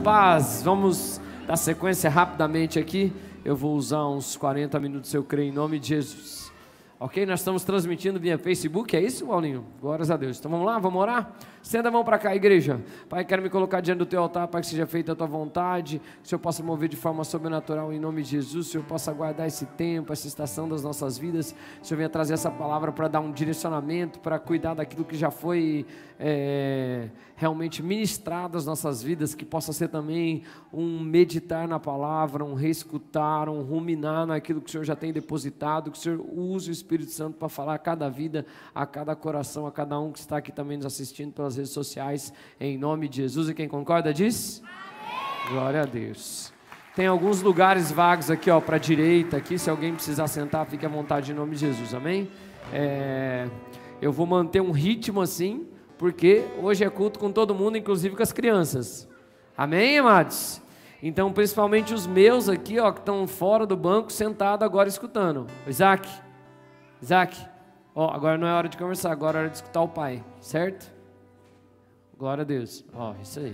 Paz, vamos dar sequência rapidamente aqui. Eu vou usar uns 40 minutos, eu creio, em nome de Jesus. Ok? Nós estamos transmitindo via Facebook, é isso, Paulinho? Glórias a Deus. Então vamos lá, vamos orar? Estenda a mão para cá, igreja. Pai, quero me colocar diante do teu altar, Pai, que seja feita a tua vontade, que o Senhor possa mover de forma sobrenatural em nome de Jesus, que o Senhor possa guardar esse tempo, essa estação das nossas vidas, que o Senhor venha trazer essa palavra para dar um direcionamento, para cuidar daquilo que já foi realmente ministrado às nossas vidas, que possa ser também um meditar na palavra, um reescutar, um ruminar naquilo que o Senhor já tem depositado, que o Senhor use o Espírito Santo para falar a cada vida, a cada coração, a cada um que está aqui também nos assistindo pelas redes sociais, em nome de Jesus. E quem concorda diz? Amém. Glória a Deus. Tem alguns lugares vagos aqui, ó, para a direita aqui, se alguém precisar sentar, fique à vontade em nome de Jesus, amém? Eu vou manter um ritmo assim, porque hoje é culto com todo mundo, inclusive com as crianças, amém, amados? Então, principalmente os meus aqui, ó, que estão fora do banco, sentado agora escutando. Isaac, ó, agora não é hora de conversar, agora é hora de escutar o pai, certo? Glória a Deus, ó, isso aí,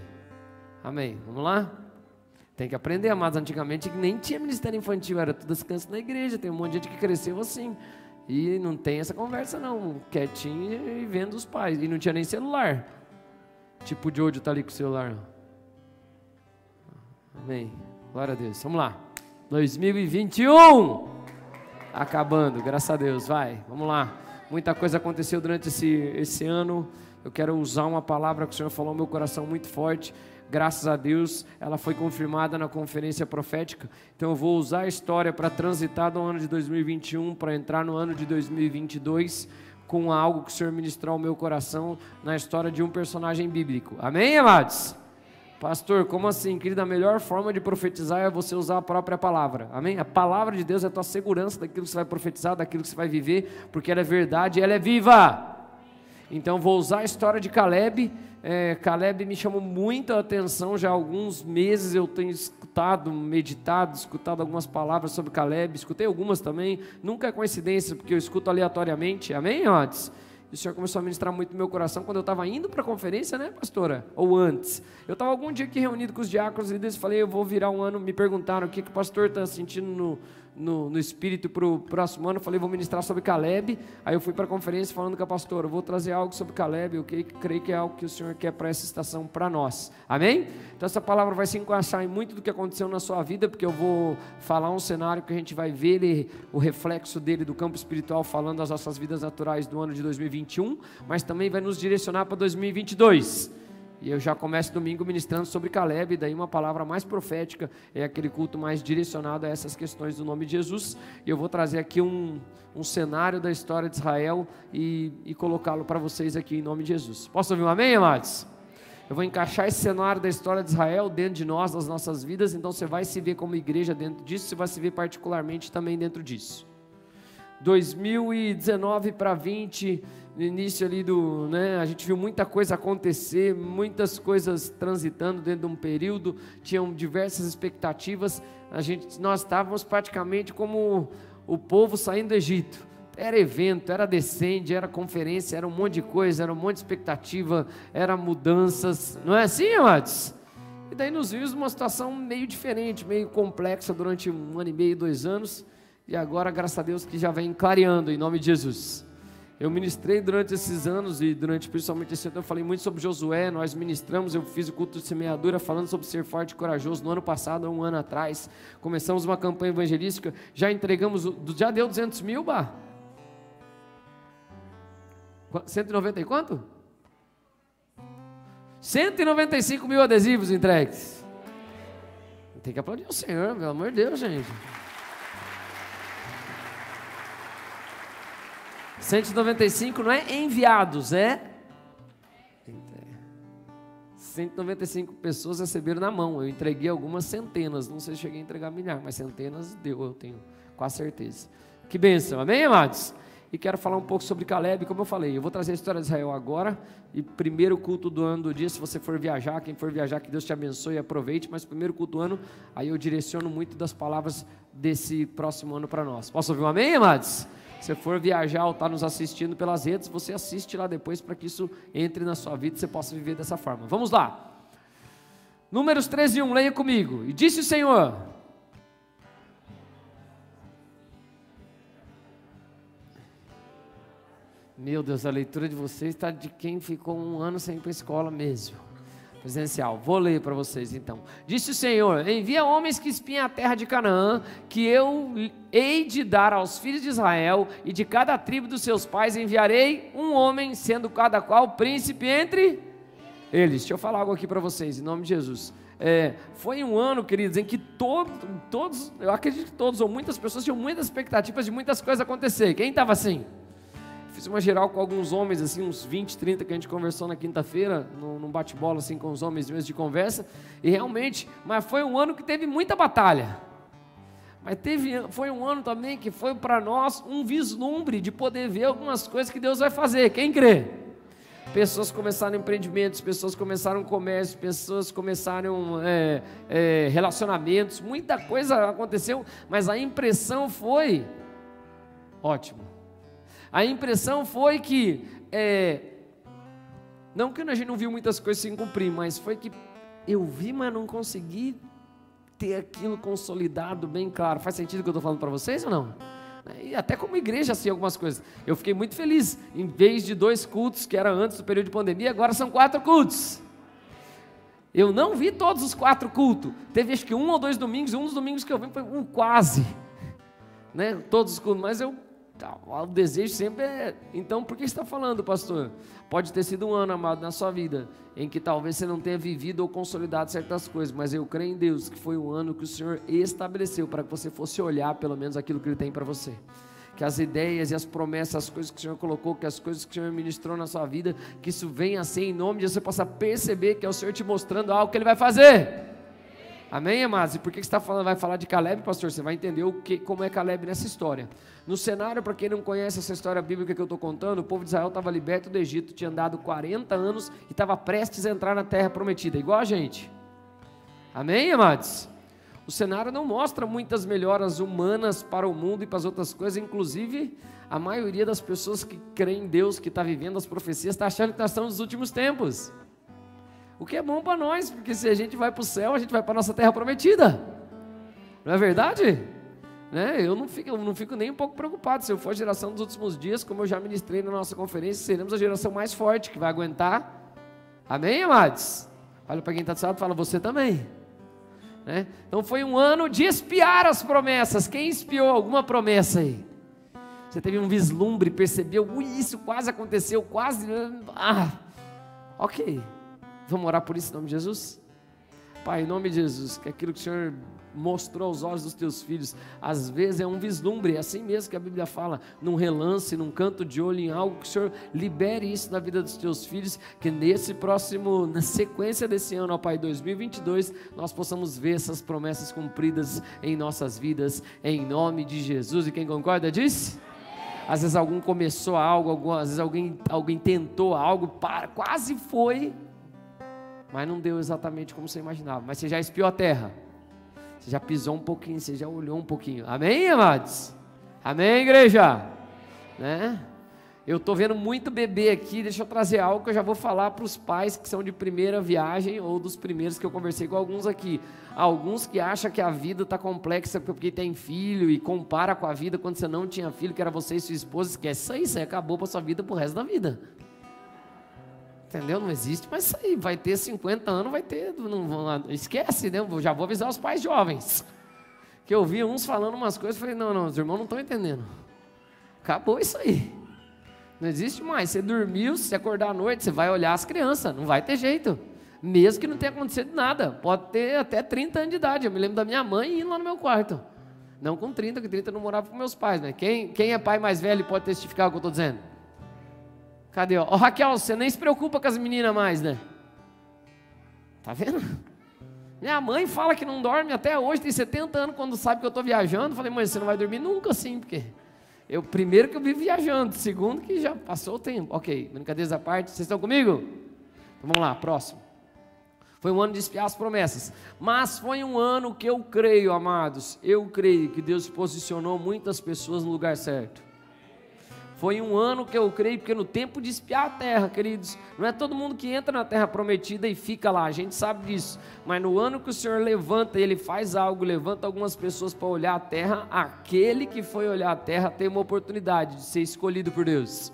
amém, vamos lá? Tem que aprender, amados, antigamente nem tinha ministério infantil, era todas as crianças na igreja, tem um monte de gente que cresceu assim, e não tem essa conversa não, quietinho e vendo os pais, e não tinha nem celular, tipo o Jojo tá ali com o celular, amém, glória a Deus, vamos lá, 2021, acabando, graças a Deus, vai, vamos lá, muita coisa aconteceu durante esse ano, eu quero usar uma palavra que o Senhor falou no meu coração muito forte, graças a Deus, ela foi confirmada na conferência profética, então eu vou usar a história para transitar do ano de 2021, para entrar no ano de 2022, com algo que o Senhor ministrou ao meu coração, na história de um personagem bíblico, amém, amados? Pastor, como assim? Querido, a melhor forma de profetizar é você usar a própria palavra, amém? A palavra de Deus é a tua segurança daquilo que você vai profetizar, daquilo que você vai viver, porque ela é verdade e ela é viva. Então vou usar a história de Caleb. Caleb me chamou muita atenção, já há alguns meses eu tenho escutado, meditado, escutado algumas palavras sobre Caleb, escutei algumas também, nunca é coincidência, porque eu escuto aleatoriamente, amém, amados? E o Senhor começou a ministrar muito no meu coração quando eu estava indo para a conferência, né, pastora? Ou antes. Eu estava algum dia aqui reunido com os diáconos e eles falei, eu vou virar um ano, me perguntaram o que o pastor está sentindo no espírito para o próximo ano. Eu falei, vou ministrar sobre Caleb. Aí eu fui para a conferência falando com a pastora, eu vou trazer algo sobre Caleb, eu creio que é algo que o Senhor quer para essa estação para nós, amém? Então essa palavra vai se encaixar em muito do que aconteceu na sua vida, porque eu vou falar um cenário que a gente vai ver o reflexo dele do campo espiritual, falando das nossas vidas naturais do ano de 2021, mas também vai nos direcionar para 2022. E eu já começo domingo ministrando sobre Caleb, daí uma palavra mais profética, é aquele culto mais direcionado a essas questões do nome de Jesus. E eu vou trazer aqui um cenário da história de Israel e colocá-lo para vocês aqui em nome de Jesus. Posso ouvir um amém, amados? Eu vou encaixar esse cenário da história de Israel dentro de nós, das nossas vidas, então você vai se ver como igreja dentro disso, você vai se ver particularmente também dentro disso. 2019 para 20, no início ali a gente viu muita coisa acontecer, muitas coisas transitando dentro de um período, tinham diversas expectativas, nós estávamos praticamente como o povo saindo do Egito, era evento, era descende, era conferência, era um monte de coisa, era um monte de expectativa, era mudanças, não é assim, amados? E daí nos vimos uma situação meio diferente, meio complexa durante 1 ano e meio, 2 anos, e agora, graças a Deus, que já vem clareando em nome de Jesus. Eu ministrei durante esses anos e principalmente esse ano, eu falei muito sobre Josué, nós ministramos, eu fiz o culto de semeadura falando sobre ser forte e corajoso no ano passado, 1 ano atrás, começamos uma campanha evangelística, já deu 200 mil, bah? 190 e quanto? 195 mil adesivos entregues. Tem que aplaudir o Senhor, pelo amor de Deus, gente. 195 não é enviados, 195 pessoas receberam na mão. Eu entreguei algumas centenas, não sei se cheguei a entregar milhares, mas centenas deu, eu tenho quase certeza. Que bênção, amém, amados? E quero falar um pouco sobre Caleb, como eu falei, eu vou trazer a história de Israel agora, e primeiro culto do ano do dia, se você for viajar, quem for viajar, que Deus te abençoe e aproveite, mas primeiro culto do ano, aí eu direciono muito das palavras desse próximo ano para nós. Posso ouvir um amém, amados? Se for viajar ou está nos assistindo pelas redes, você assiste lá depois para que isso entre na sua vida e você possa viver dessa forma. Vamos lá. Números 13:1, leia comigo. E disse o Senhor: meu Deus, a leitura de vocês está de quem ficou um ano sem ir para a escola mesmo, presencial. Vou ler para vocês então. Disse o Senhor: envia homens que espiem a terra de Canaã, que eu hei de dar aos filhos de Israel, e de cada tribo dos seus pais enviarei um homem, sendo cada qual príncipe entre eles. Deixa eu falar algo aqui para vocês, em nome de Jesus. Foi um ano, queridos, em que todos, eu acredito que todos ou muitas pessoas tinham muitas expectativas de muitas coisas acontecer. Quem estava assim? Fiz uma geral com alguns homens, assim, uns 20, 30 que a gente conversou na quinta-feira, num bate-bola assim com os homens de conversa, e realmente, mas foi um ano que teve muita batalha, mas foi um ano também que foi para nós um vislumbre de poder ver algumas coisas que Deus vai fazer. Quem crê? Pessoas começaram empreendimentos, pessoas começaram comércio, pessoas começaram relacionamentos, muita coisa aconteceu, mas a impressão foi ótimo. A impressão foi que, não que a gente não viu muitas coisas se cumprir, mas foi que eu vi, mas não consegui ter aquilo consolidado bem claro. Faz sentido o que eu estou falando para vocês ou não? E até como igreja, assim, algumas coisas. Eu fiquei muito feliz, em vez de 2 cultos, que era antes do período de pandemia, agora são 4 cultos. Eu não vi todos os 4 cultos. Teve acho que 1 ou 2 domingos, e um dos domingos que eu vi foi quase, né? Todos os cultos, mas o desejo sempre é. Então, por que você está falando, pastor? Pode ter sido um ano, amado, na sua vida, em que talvez você não tenha vivido ou consolidado certas coisas, mas eu creio em Deus que foi um ano que o Senhor estabeleceu para que você fosse olhar pelo menos aquilo que Ele tem para você. Que as ideias e as promessas, as coisas que o Senhor colocou, que as coisas que o Senhor ministrou na sua vida, que isso venha assim em nome de Jesus, você possa perceber que é o Senhor te mostrando algo que Ele vai fazer. Amém, amados? E por que você vai falar de Caleb, pastor? Você vai entender como é Caleb nessa história. No cenário, para quem não conhece essa história bíblica que eu estou contando, o povo de Israel estava liberto do Egito, tinha andado 40 anos e estava prestes a entrar na terra prometida, igual a gente. Amém, amados? O cenário não mostra muitas melhoras humanas para o mundo e para as outras coisas, inclusive a maioria das pessoas que creem em Deus, que está vivendo as profecias, está achando que nós estamos nos últimos tempos. O que é bom para nós, porque se a gente vai para o céu, a gente vai para a nossa terra prometida. Não é verdade? Né? Eu não fico nem um pouco preocupado. Se eu for a geração dos últimos dias, como eu já ministrei na nossa conferência, seremos a geração mais forte, que vai aguentar. Amém, amados? Olha para quem está do seu lado e fala, você também. Né? Então foi um ano de espiar as promessas. Quem espiou alguma promessa aí? Você teve um vislumbre, percebeu, isso quase aconteceu, quase... ok. Vamos orar por isso em nome de Jesus? Pai, em nome de Jesus, que aquilo que o Senhor mostrou aos olhos dos teus filhos, às vezes é um vislumbre, é assim mesmo que a Bíblia fala, num relance, num canto de olho, em algo que o Senhor libere isso na vida dos teus filhos, que na sequência desse ano, ó Pai, 2022, nós possamos ver essas promessas cumpridas em nossas vidas, em nome de Jesus. E quem concorda diz? Às vezes algum começou algo, às vezes alguém tentou algo, quase foi, mas não deu exatamente como você imaginava. Mas você já espiou a terra, você já pisou um pouquinho, você já olhou um pouquinho. Amém, amados? Amém, igreja? Né? Eu estou vendo muito bebê aqui. Deixa eu trazer algo que eu já vou falar para os pais que são de primeira viagem, ou dos primeiros que eu conversei com alguns aqui. Alguns que acham que a vida está complexa porque tem filho e compara com a vida quando você não tinha filho, que era você e sua esposa. Esquece isso aí acabou para sua vida para o resto da vida. Entendeu? Não existe, mas isso aí, vai ter 50 anos, vai ter, esquece, né? Já vou avisar os pais jovens, que eu vi uns falando umas coisas, falei, não, os irmãos não estão entendendo, acabou isso aí, não existe mais. Você dormiu, se acordar à noite, você vai olhar as crianças, não vai ter jeito, mesmo que não tenha acontecido nada, pode ter até 30 anos de idade. Eu me lembro da minha mãe indo lá no meu quarto, não com 30, que 30 eu não morava com meus pais, mas quem é pai mais velho pode testificar o que eu estou dizendo? Cadê? Ó, Raquel, você nem se preocupa com as meninas mais, né? Tá vendo? Minha mãe fala que não dorme até hoje, tem 70 anos, quando sabe que eu estou viajando. Falei, mãe, você não vai dormir nunca assim, porque primeiro que eu vivo viajando, segundo que já passou o tempo. Ok, brincadeiras à parte, vocês estão comigo? Então vamos lá, próximo. Foi um ano de espiar as promessas, mas foi um ano que eu creio, amados, eu creio que Deus posicionou muitas pessoas no lugar certo. Foi um ano que eu creio, porque no tempo de espiar a terra, queridos, não é todo mundo que entra na terra prometida e fica lá, a gente sabe disso, mas no ano que o Senhor levanta, Ele faz algo, levanta algumas pessoas para olhar a terra, aquele que foi olhar a terra tem uma oportunidade de ser escolhido por Deus.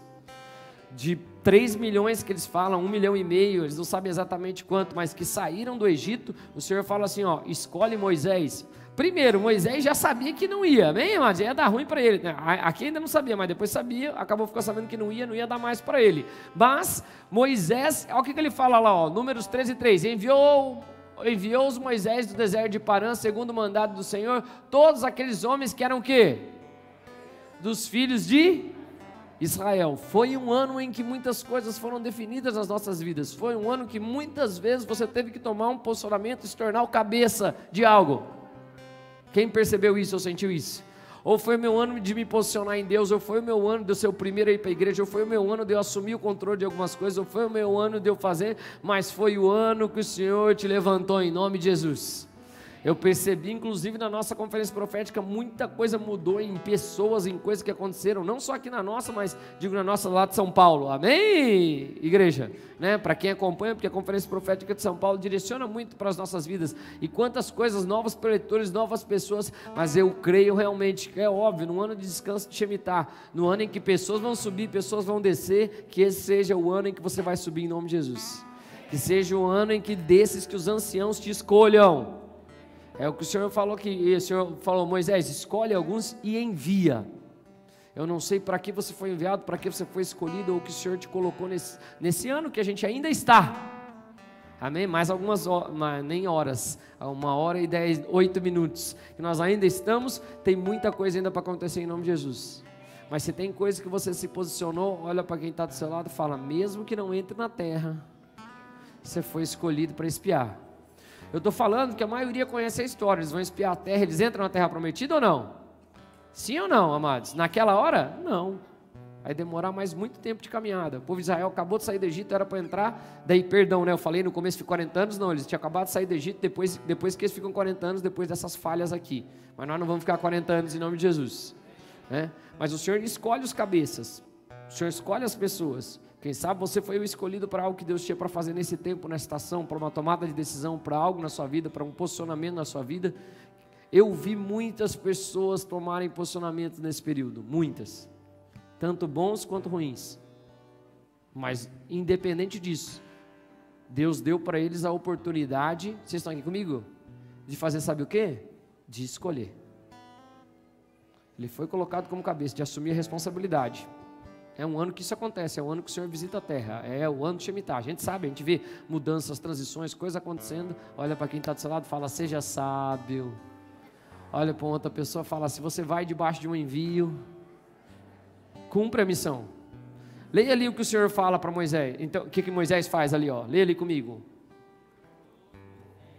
De 3 milhões que eles falam, 1,5 milhão, eles não sabem exatamente quanto, mas que saíram do Egito, o Senhor fala assim, ó, escolhe Moisés. Primeiro, Moisés já sabia que não ia, amém, amados? Ia dar ruim para ele, aqui ainda não sabia, mas depois sabia, acabou ficando sabendo que não ia dar mais para ele. Mas Moisés, olha o que ele fala lá, ó, Números 13:3, enviou-os Moisés do deserto de Parã, segundo o mandado do Senhor, todos aqueles homens que eram o quê? Dos filhos de Israel. Foi um ano em que muitas coisas foram definidas nas nossas vidas, foi um ano que muitas vezes você teve que tomar um posicionamento e se tornar o cabeça de algo. Quem percebeu isso ou sentiu isso? Ou foi o meu ano de me posicionar em Deus, ou foi o meu ano de eu ser o primeiro a ir para a igreja, ou foi o meu ano de eu assumir o controle de algumas coisas, ou foi o meu ano de eu fazer, mas foi o ano que o Senhor te levantou em nome de Jesus. Eu percebi, inclusive na nossa conferência profética, muita coisa mudou em pessoas, em coisas que aconteceram, não só aqui na nossa, mas digo na nossa lá de São Paulo, amém, igreja, né? Para quem acompanha, porque a conferência profética de São Paulo direciona muito para as nossas vidas, e quantas coisas novas para leitores, novas pessoas, mas eu creio realmente, que é óbvio, no ano de descanso de Shemitah, no ano em que pessoas vão subir, pessoas vão descer, que esse seja o ano em que você vai subir em nome de Jesus, que seja o ano em que desses que os anciãos te escolham. É o que o Senhor falou aqui, o Senhor falou, Moisés, escolhe alguns e envia. Eu não sei para que você foi enviado, para que você foi escolhido, ou o que o Senhor te colocou nesse ano que a gente ainda está. Amém? Mais algumas horas, nem horas, 1h10, 8 minutos, que nós ainda estamos, tem muita coisa ainda para acontecer em nome de Jesus. Mas se tem coisa que você se posicionou, olha para quem está do seu lado e fala, mesmo que não entre na terra, você foi escolhido para espiar. Eu estou falando que a maioria conhece a história, eles vão espiar a terra, eles entram na terra prometida ou não? Sim ou não, amados? Naquela hora? Não. Vai demorar mais muito tempo de caminhada. O povo de Israel acabou de sair do Egito, era para entrar, daí perdão, né? Eu falei no começo de 40 anos, não, eles tinham acabado de sair do Egito, depois que eles ficam 40 anos, depois dessas falhas aqui. Mas nós não vamos ficar 40 anos em nome de Jesus, né? Mas o Senhor escolhe os cabeças, o Senhor escolhe as pessoas. Quem sabe você foi o escolhido para algo que Deus tinha para fazer nesse tempo, nessa estação, para uma tomada de decisão, para algo na sua vida, para um posicionamento na sua vida. Eu vi muitas pessoas tomarem posicionamentos nesse período, muitas, tanto bons quanto ruins, mas independente disso, Deus deu para eles a oportunidade, vocês estão aqui comigo? De fazer sabe o quê? De escolher. Ele foi colocado como cabeça, de assumir a responsabilidade. É um ano que isso acontece, é um ano que o Senhor visita a terra, é o ano de Shemitah. A gente sabe, a gente vê mudanças, transições, coisas acontecendo. Olha para quem está do seu lado e fala, seja sábio. Olha para outra pessoa e fala, se você vai debaixo de um envio, cumpre a missão. Leia ali o que o Senhor fala para Moisés. Então, o que Moisés faz ali, ó? Leia ali comigo.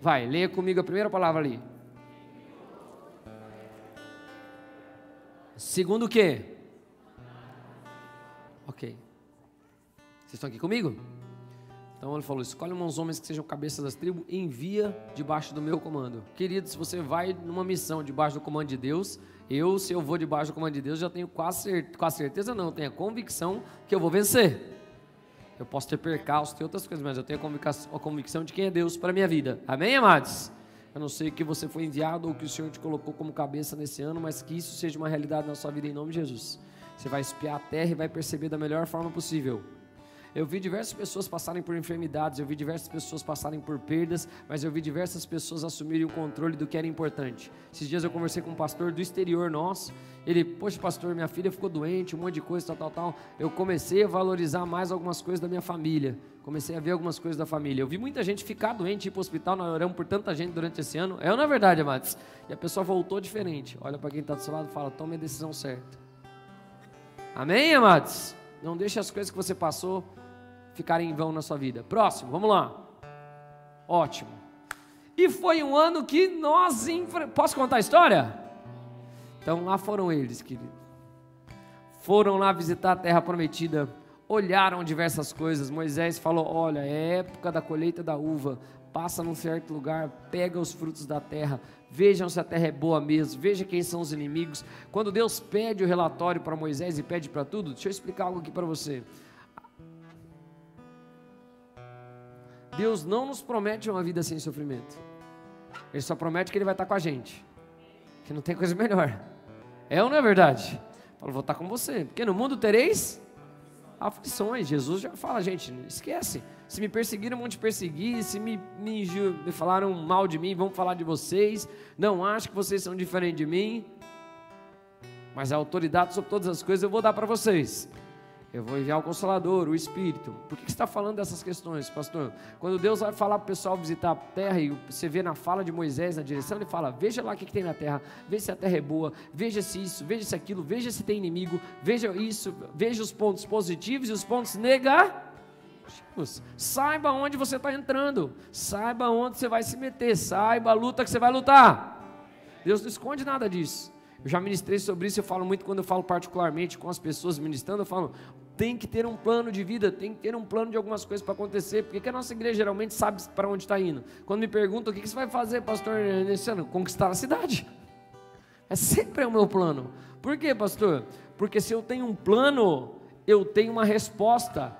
Vai, leia comigo a primeira palavra ali. Segundo o quê? Ok. Vocês estão aqui comigo? Então ele falou, escolhe uns homens que sejam cabeças das tribos e envia debaixo do meu comando. Querido, se você vai numa missão debaixo do comando de Deus, se eu vou debaixo do comando de Deus, já tenho quase certeza não, tenho a convicção que eu vou vencer. Eu posso ter percalço, ter outras coisas, mas eu tenho a convicção de quem é Deus para a minha vida. Amém, amados? Eu não sei que você foi enviado ou que o Senhor te colocou como cabeça nesse ano, mas que isso seja uma realidade na sua vida em nome de Jesus. Você vai espiar a terra e vai perceber da melhor forma possível. Eu vi diversas pessoas passarem por enfermidades, eu vi diversas pessoas passarem por perdas, mas eu vi diversas pessoas assumirem o controle do que era importante. Esses dias eu conversei com um pastor do exterior nosso, ele, poxa pastor, minha filha ficou doente, um monte de coisa, tal. Eu comecei a valorizar mais algumas coisas da minha família, comecei a ver algumas coisas da família. Eu vi muita gente ficar doente, ir para o hospital, nós oramos por tanta gente durante esse ano, é ou não é verdade, amados? E a pessoa voltou diferente. Olha para quem está do seu lado e fala, tome a decisão certa. Amém, amados? Não deixe as coisas que você passou ficarem em vão na sua vida. Próximo, vamos lá. Ótimo. E foi um ano que nós... Posso contar a história? Então lá foram eles, querido. Foram lá visitar a terra prometida, olharam diversas coisas. Moisés falou, olha, é época da colheita da uva. passa num certo lugar, pega os frutos da terra, vejam se a terra é boa mesmo, veja quem são os inimigos. Quando Deus pede o relatório para Moisés e pede para tudo, deixa eu explicar algo aqui para você. Deus não nos promete uma vida sem sofrimento. Ele só promete que Ele vai estar com a gente, que não tem coisa melhor. É ou não é verdade? Fala, vou estar com você, porque no mundo tereis aflições. Jesus já fala, gente, esquece. Se me perseguiram, vão te perseguir. Se me falaram mal de mim, vão falar de vocês. Não acho que vocês são diferentes de mim, mas a autoridade sobre todas as coisas eu vou dar para vocês. Eu vou enviar o Consolador, o Espírito. Por que você está falando dessas questões, pastor? Quando Deus vai falar para o pessoal visitar a terra, e você vê na fala de Moisés, na direção, ele fala, veja lá o que tem na terra, veja se a terra é boa, veja se isso, veja se aquilo, veja se tem inimigo, veja isso, veja os pontos positivos e os pontos negativos. Saiba onde você está entrando, saiba onde você vai se meter, saiba a luta que você vai lutar. Deus não esconde nada disso. Eu já ministrei sobre isso, eu falo muito quando eu falo particularmente com as pessoas ministrando, eu falo, tem que ter um plano de vida, tem que ter um plano de algumas coisas para acontecer, porque a nossa igreja geralmente sabe para onde está indo. Quando me perguntam, o que você vai fazer, pastor, nesse ano? Conquistar a cidade. É sempre o meu plano. Por quê, pastor? Porque se eu tenho um plano, eu tenho uma resposta.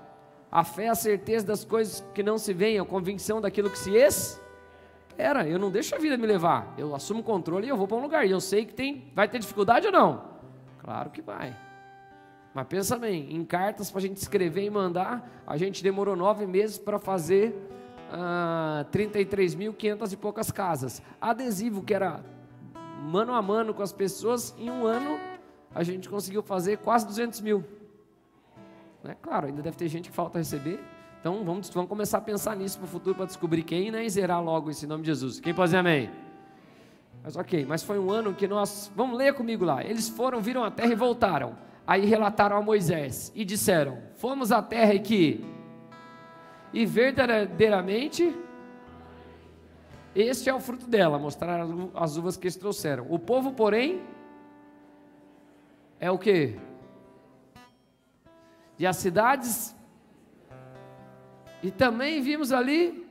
A fé é a certeza das coisas que não se veem, a convicção daquilo que se espera. Eu não deixo a vida me levar, eu assumo o controle e eu vou para um lugar, e eu sei que vai ter dificuldade ou não? Claro que vai. Mas pensa bem, em cartas para a gente escrever e mandar, a gente demorou 9 meses para fazer 33.500 e poucas casas. Adesivo, que era mano a mano com as pessoas, em um ano a gente conseguiu fazer quase 200 mil. Claro, ainda deve ter gente que falta receber. Então vamos começar a pensar nisso para o futuro, para descobrir quem, né, e zerar logo esse nome de Jesus. Quem pode dizer amém? Mas ok, mas foi um ano que nós, vamos ler comigo lá, eles foram, viram a terra e voltaram. Aí relataram a Moisés e disseram, fomos à terra e verdadeiramente este é o fruto dela, mostraram as uvas que eles trouxeram. O povo, porém, é o quê? E as cidades, e também vimos ali,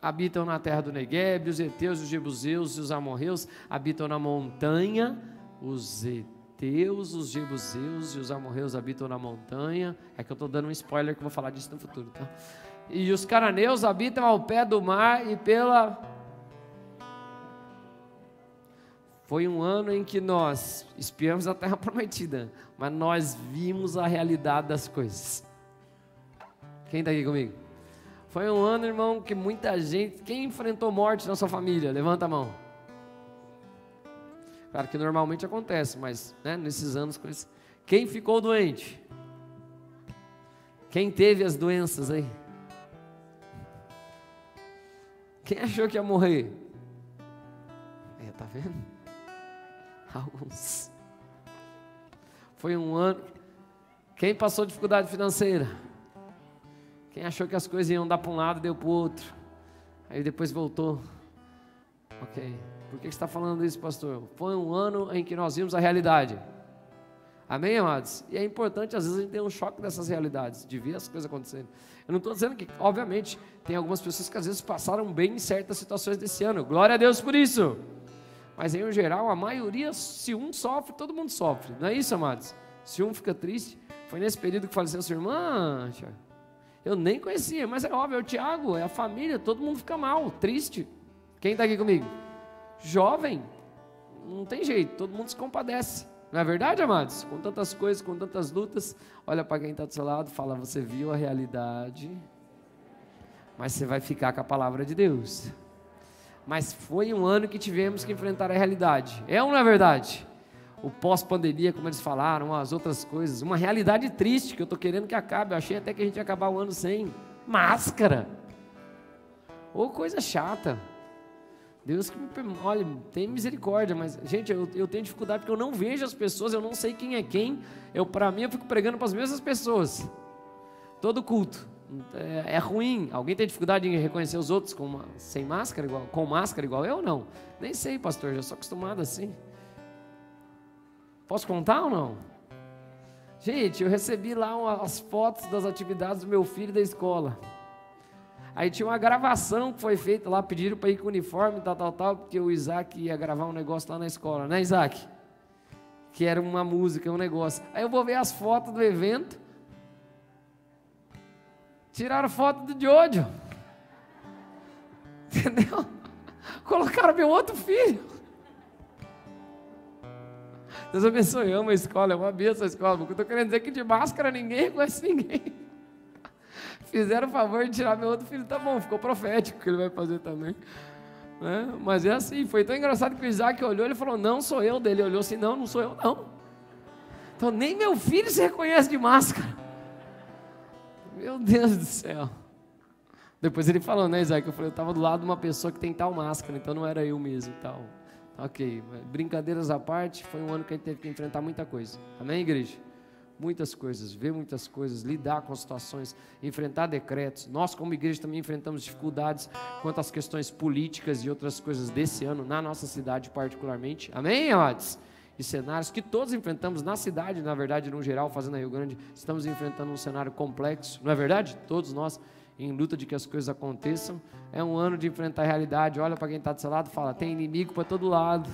habitam na terra do Neguebe, os heteus, os jebuseus e os amorreus habitam na montanha. Os heteus, os jebuseus e os amorreus habitam na montanha. É que eu estou dando um spoiler que eu vou falar disso no futuro, tá? E os cananeus habitam ao pé do mar e pela... Foi um ano em que nós espiamos a terra prometida, mas nós vimos a realidade das coisas. Quem está aqui comigo? Foi um ano, irmão, que muita gente... Quem enfrentou morte na sua família? Levanta a mão. Claro que normalmente acontece, mas nesses anos... Quem ficou doente? Quem teve as doenças aí? Quem achou que ia morrer? Tá vendo? Alguns. Foi um ano... Quem passou dificuldade financeira? Quem achou que as coisas iam dar para um lado, deu para o outro. Aí depois voltou. Ok. Por que você está falando isso, pastor? Foi um ano em que nós vimos a realidade. Amém, amados? E é importante, às vezes, a gente ter um choque dessas realidades, de ver as coisas acontecendo. Eu não estou dizendo que, obviamente, tem algumas pessoas que às vezes passaram bem em certas situações desse ano. Glória a Deus por isso. Mas, em geral, a maioria, se um sofre, todo mundo sofre. Não é isso, amados? Se um fica triste, foi nesse período que faleceu sua irmã, eu nem conhecia, mas é óbvio, é o Tiago, é a família, todo mundo fica mal, triste. Quem está aqui comigo? Jovem, não tem jeito, todo mundo se compadece. Não é verdade, amados? Com tantas coisas, com tantas lutas, olha para quem está do seu lado, fala, você viu a realidade, mas você vai ficar com a palavra de Deus. Mas foi um ano que tivemos que enfrentar a realidade. É ou não é verdade? O pós-pandemia, como eles falaram, as outras coisas, uma realidade triste que eu estou querendo que acabe. Eu achei até que a gente ia acabar o ano sem máscara. Ou coisa chata. Deus que me... Olha, tem misericórdia, mas, gente, eu tenho dificuldade porque eu não vejo as pessoas, eu não sei quem é quem. Para mim, eu fico pregando para as mesmas pessoas. Todo culto. É ruim. Alguém tem dificuldade em reconhecer os outros sem máscara, com máscara igual eu ou não? Nem sei, pastor, já sou acostumado assim. Posso contar ou não? Gente, eu recebi lá as fotos das atividades do meu filho da escola. Aí tinha uma gravação que foi feita lá, pediram para ir com uniforme, tal, porque o Isaac ia gravar um negócio lá na escola, né, Isaac? Que era uma música, um negócio. Aí eu vou ver as fotos do evento. Tiraram foto do Jojo. Entendeu? Colocaram meu outro filho. Deus abençoe, eu amo a escola, é uma benção a escola. Porque eu estou querendo dizer que de máscara ninguém reconhece ninguém. Fizeram o favor de tirar meu outro filho, tá bom, ficou profético que ele vai fazer também. Né? Mas é assim, foi tão engraçado que o Isaac olhou, ele falou, não sou eu, dele olhou assim, não sou eu não. Então nem meu filho se reconhece de máscara. Meu Deus do céu. Depois ele falou, né, Isaac, eu estava do lado de uma pessoa que tem tal máscara, então não era eu mesmo e tal. Ok, brincadeiras à parte, foi um ano que a gente teve que enfrentar muita coisa. Amém, igreja? Muitas coisas, ver muitas coisas, lidar com situações, enfrentar decretos. Nós, como igreja, também enfrentamos dificuldades quanto às questões políticas e outras coisas desse ano, na nossa cidade particularmente. Amém, amados? E cenários que todos enfrentamos na cidade, na verdade, no geral, Fazenda Rio Grande, estamos enfrentando um cenário complexo, não é verdade? Todos nós, em luta de que as coisas aconteçam. É um ano de enfrentar a realidade. Olha para quem está do seu lado e fala, tem inimigo para todo lado,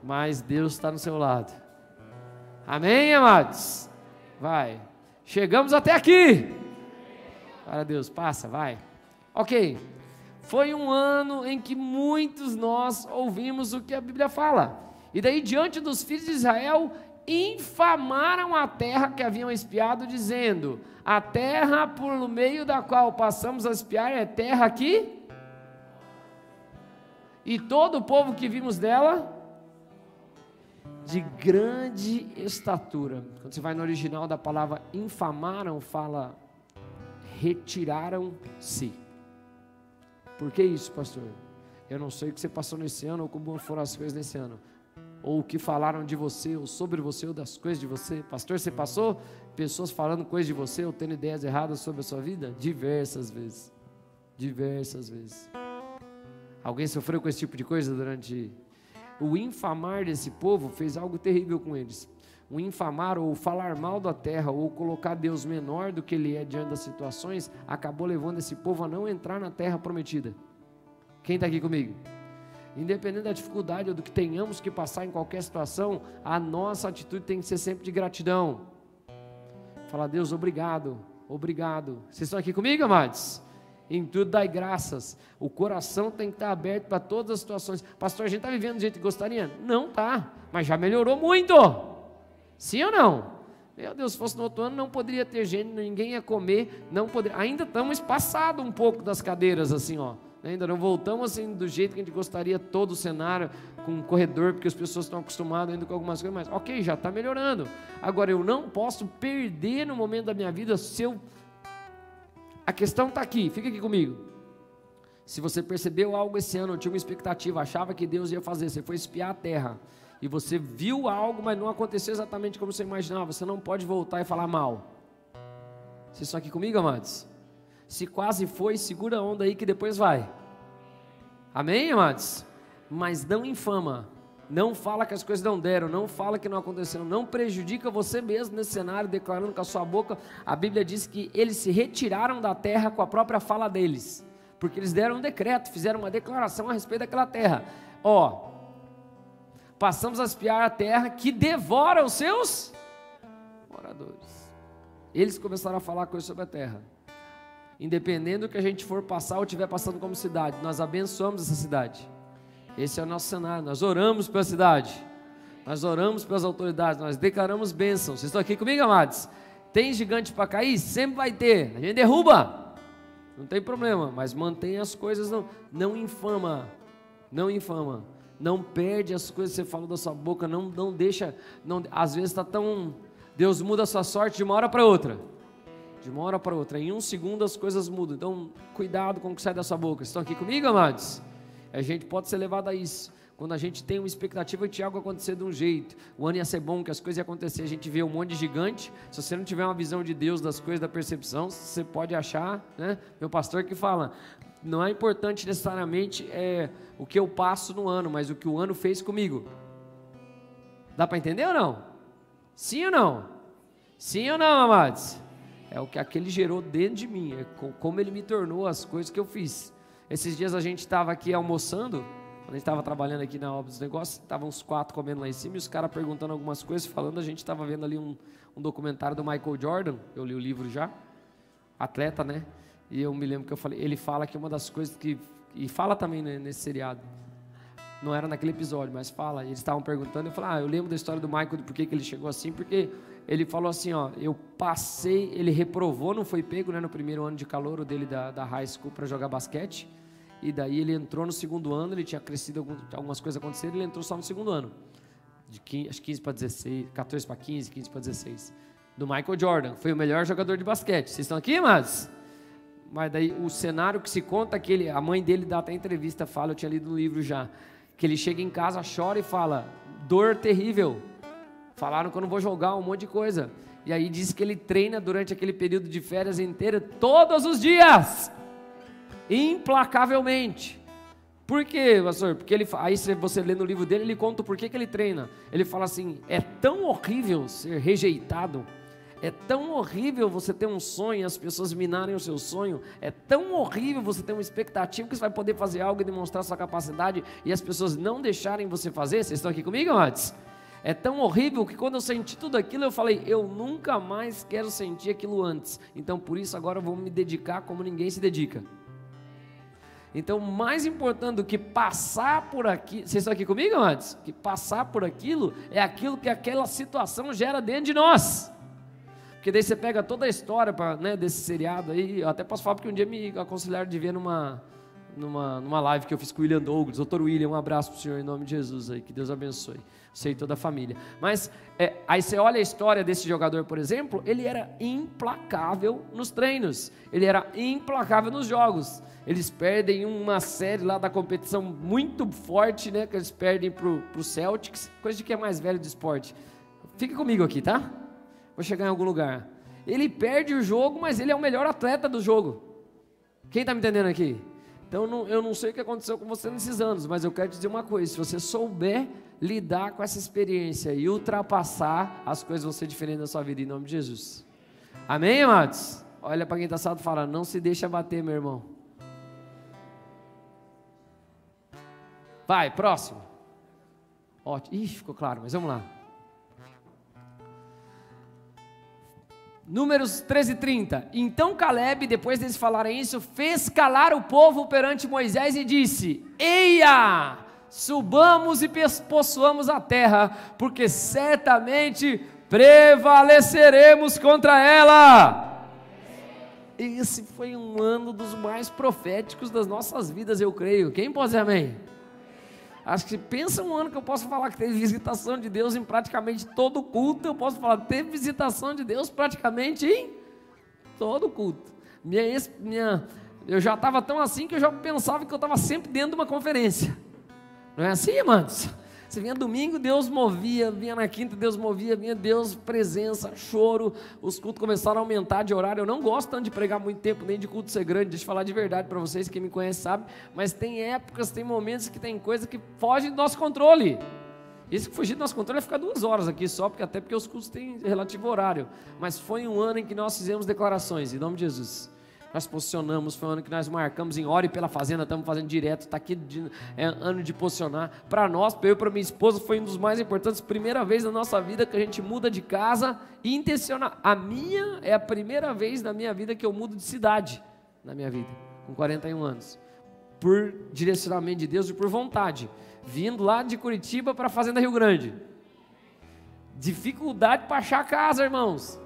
mas Deus está no seu lado. Amém, amados? Vai. Chegamos até aqui. Glória a Deus, passa, vai. Ok. Foi um ano em que muitos nós ouvimos o que a Bíblia fala. E daí, diante dos filhos de Israel, infamaram a terra que haviam espiado, dizendo, a terra por meio da qual passamos a espiar é terra aqui, e todo o povo que vimos dela, de grande estatura. Quando você vai no original da palavra infamaram, fala retiraram-se. Por que isso, pastor? Eu não sei o que você passou nesse ano, ou como foram as coisas nesse ano, ou o que falaram de você, ou sobre você, ou das coisas de você. Pastor, você passou pessoas falando coisas de você, ou tendo ideias erradas sobre a sua vida? Diversas vezes. Diversas vezes. Alguém sofreu com esse tipo de coisa durante... O infamar desse povo fez algo terrível com eles. O infamar, ou falar mal da terra, ou colocar Deus menor do que Ele é diante das situações, acabou levando esse povo a não entrar na terra prometida. Quem está aqui comigo? Independente da dificuldade ou do que tenhamos que passar em qualquer situação, a nossa atitude tem que ser sempre de gratidão. Falar, Deus, obrigado, obrigado. Vocês estão aqui comigo, amados? Em tudo dai graças. O coração tem que estar aberto para todas as situações. Pastor, a gente está vivendo do jeito que gostaria? Não está, mas já melhorou muito. Sim ou não? Meu Deus, se fosse no outro ano não poderia ter gente, ninguém ia comer, não poderia. Ainda estamos espaçados um pouco das cadeiras assim, ó. Ainda não voltamos assim do jeito que a gente gostaria, todo o cenário, com um corredor, porque as pessoas estão acostumadas ainda com algumas coisas, mas ok, já está melhorando. Agora, eu não posso perder no momento da minha vida se eu... A questão está aqui, fica aqui comigo. Se você percebeu algo esse ano, tinha uma expectativa, achava que Deus ia fazer, você foi espiar a terra, e você viu algo, mas não aconteceu exatamente como você imaginava, você não pode voltar e falar mal. Vocês estão aqui comigo, amados? Se quase foi, segura a onda aí que depois vai. Amém, amados? Mas não infama, não fala que as coisas não deram, não fala que não aconteceram, não prejudica você mesmo nesse cenário, declarando com a sua boca. A Bíblia diz que eles se retiraram da terra com a própria fala deles, porque eles deram um decreto, fizeram uma declaração a respeito daquela terra. Ó, passamos a espiar a terra que devora os seus moradores. Eles começaram a falar coisas sobre a terra. Independente do que a gente for passar ou estiver passando como cidade, nós abençoamos essa cidade. Esse é o nosso cenário, nós oramos pela cidade, nós oramos pelas autoridades, nós declaramos bênçãos. Vocês estão aqui comigo, amados? Tem gigante para cair? Sempre vai ter, a gente derruba, não tem problema, mas mantém as coisas, não infama, não perde as coisas que você falou da sua boca, não deixa, às vezes está tão, Deus muda a sua sorte de uma hora para outra. De uma hora para outra, em um segundo as coisas mudam, então cuidado com o que sai da sua boca. Estão aqui comigo, amados? A gente pode ser levado a isso, quando a gente tem uma expectativa de algo acontecer de um jeito, o ano ia ser bom, que as coisas iam acontecer, a gente vê um monte de gigante. Se você não tiver uma visão de Deus, das coisas, da percepção, você pode achar, né? Meu pastor que fala, não é importante necessariamente o que eu passo no ano, mas o que o ano fez comigo. Dá para entender ou não? Sim ou não? Sim ou não, amados? É o que aquele gerou dentro de mim, é como ele me tornou as coisas que eu fiz. Esses dias a gente estava aqui almoçando, quando a gente estava trabalhando aqui na obra dos negócios, estavam uns 4 comendo lá em cima, e os caras perguntando algumas coisas, falando, a gente estava vendo ali um documentário do Michael Jordan, eu li o livro já, atleta, né? E eu me lembro que eu falei, ele fala que uma das coisas que, e fala também, né, nesse seriado, não era naquele episódio, mas fala, e eles estavam perguntando, eu falei, eu lembro da história do Michael, de por que ele chegou assim, porque ele falou assim, eu passei, ele reprovou, não foi pego, né, no primeiro ano de calouro dele da high school para jogar basquete, e daí ele entrou no segundo ano, ele tinha crescido, algumas coisas aconteceram, ele entrou só no segundo ano, de 15 para 16, 14 para 15, 15 para 16, do Michael Jordan, foi o melhor jogador de basquete. Vocês estão aqui, mas daí o cenário que se conta, que a mãe dele dá até entrevista, fala, eu tinha lido no livro já, que ele chega em casa, chora e fala, dor terrível, falaram que eu não vou jogar, um monte de coisa, e aí diz que ele treina durante aquele período de férias inteiro, todos os dias, implacavelmente. Por quê, pastor? Porque aí você lê no livro dele, ele conta o porquê que ele treina. Ele fala assim, é tão horrível ser rejeitado, é tão horrível você ter um sonho e as pessoas minarem o seu sonho, é tão horrível você ter uma expectativa que você vai poder fazer algo e demonstrar sua capacidade e as pessoas não deixarem você fazer. Vocês estão aqui comigo, amados? É tão horrível que quando eu senti tudo aquilo, eu falei, eu nunca mais quero sentir aquilo antes, então por isso agora eu vou me dedicar como ninguém se dedica. Então, mais importante do que passar por aqui, vocês estão aqui comigo antes? Que passar por aquilo é aquilo que aquela situação gera dentro de nós. Porque daí você pega toda a história desse seriado aí, eu até posso falar porque um dia me aconselharam de ver numa live que eu fiz com o William Douglas, doutor William, um abraço para o senhor em nome de Jesus aí, que Deus abençoe, você e toda a família. Mas aí você olha a história desse jogador, por exemplo, ele era implacável nos treinos, ele era implacável nos jogos. Eles perdem uma série lá da competição muito forte, né, que eles perdem para o Celtics, coisa de quem é mais velho de esporte. Fica comigo aqui, tá? Vou chegar em algum lugar. Ele perde o jogo, mas ele é o melhor atleta do jogo. Quem está me entendendo aqui? Então eu não sei o que aconteceu com você nesses anos, mas eu quero te dizer uma coisa, se você souber lidar com essa experiência e ultrapassar, as coisas vão ser diferentes na sua vida, em nome de Jesus. Amém, amados? Olha para quem está assado e fala, não se deixa bater, meu irmão. Vai, próximo. Ótimo. Ih, ficou claro, mas vamos lá. Números 13:30. Então Caleb, depois deles falarem isso, fez calar o povo perante Moisés e disse, eia, subamos e possuamos a terra, porque certamente prevaleceremos contra ela. Esse foi um ano dos mais proféticos das nossas vidas, eu creio. Quem pode dizer amém? Acho que pensa um ano que eu posso falar que teve visitação de Deus em praticamente todo culto. Eu posso falar, teve visitação de Deus praticamente em todo culto. Eu já estava tão assim que eu já pensava que eu estava sempre dentro de uma conferência. Não é assim, irmãos? Você vinha domingo, Deus movia, vinha na quinta, Deus movia, vinha Deus, presença, choro, os cultos começaram a aumentar de horário. Eu não gosto tanto de pregar muito tempo, nem de culto ser grande, deixa eu falar de verdade para vocês, quem me conhece sabe, mas tem épocas, tem momentos que tem coisa que foge do nosso controle. Isso que fugir do nosso controle é ficar 2 horas aqui só, até porque os cultos têm relativo horário, mas foi um ano em que nós fizemos declarações, em nome de Jesus. Nós posicionamos, foi um ano que nós marcamos em Ore pela Fazenda, estamos fazendo direto, está aqui ano de posicionar. Para nós, eu e para minha esposa, foi um dos mais importantes, primeira vez na nossa vida que a gente muda de casa e intencionar. A minha é a primeira vez na minha vida que eu mudo de cidade, na minha vida, com 41 anos. Por direcionamento de Deus e por vontade, vindo lá de Curitiba para a Fazenda Rio Grande. Dificuldade para achar casa, irmãos.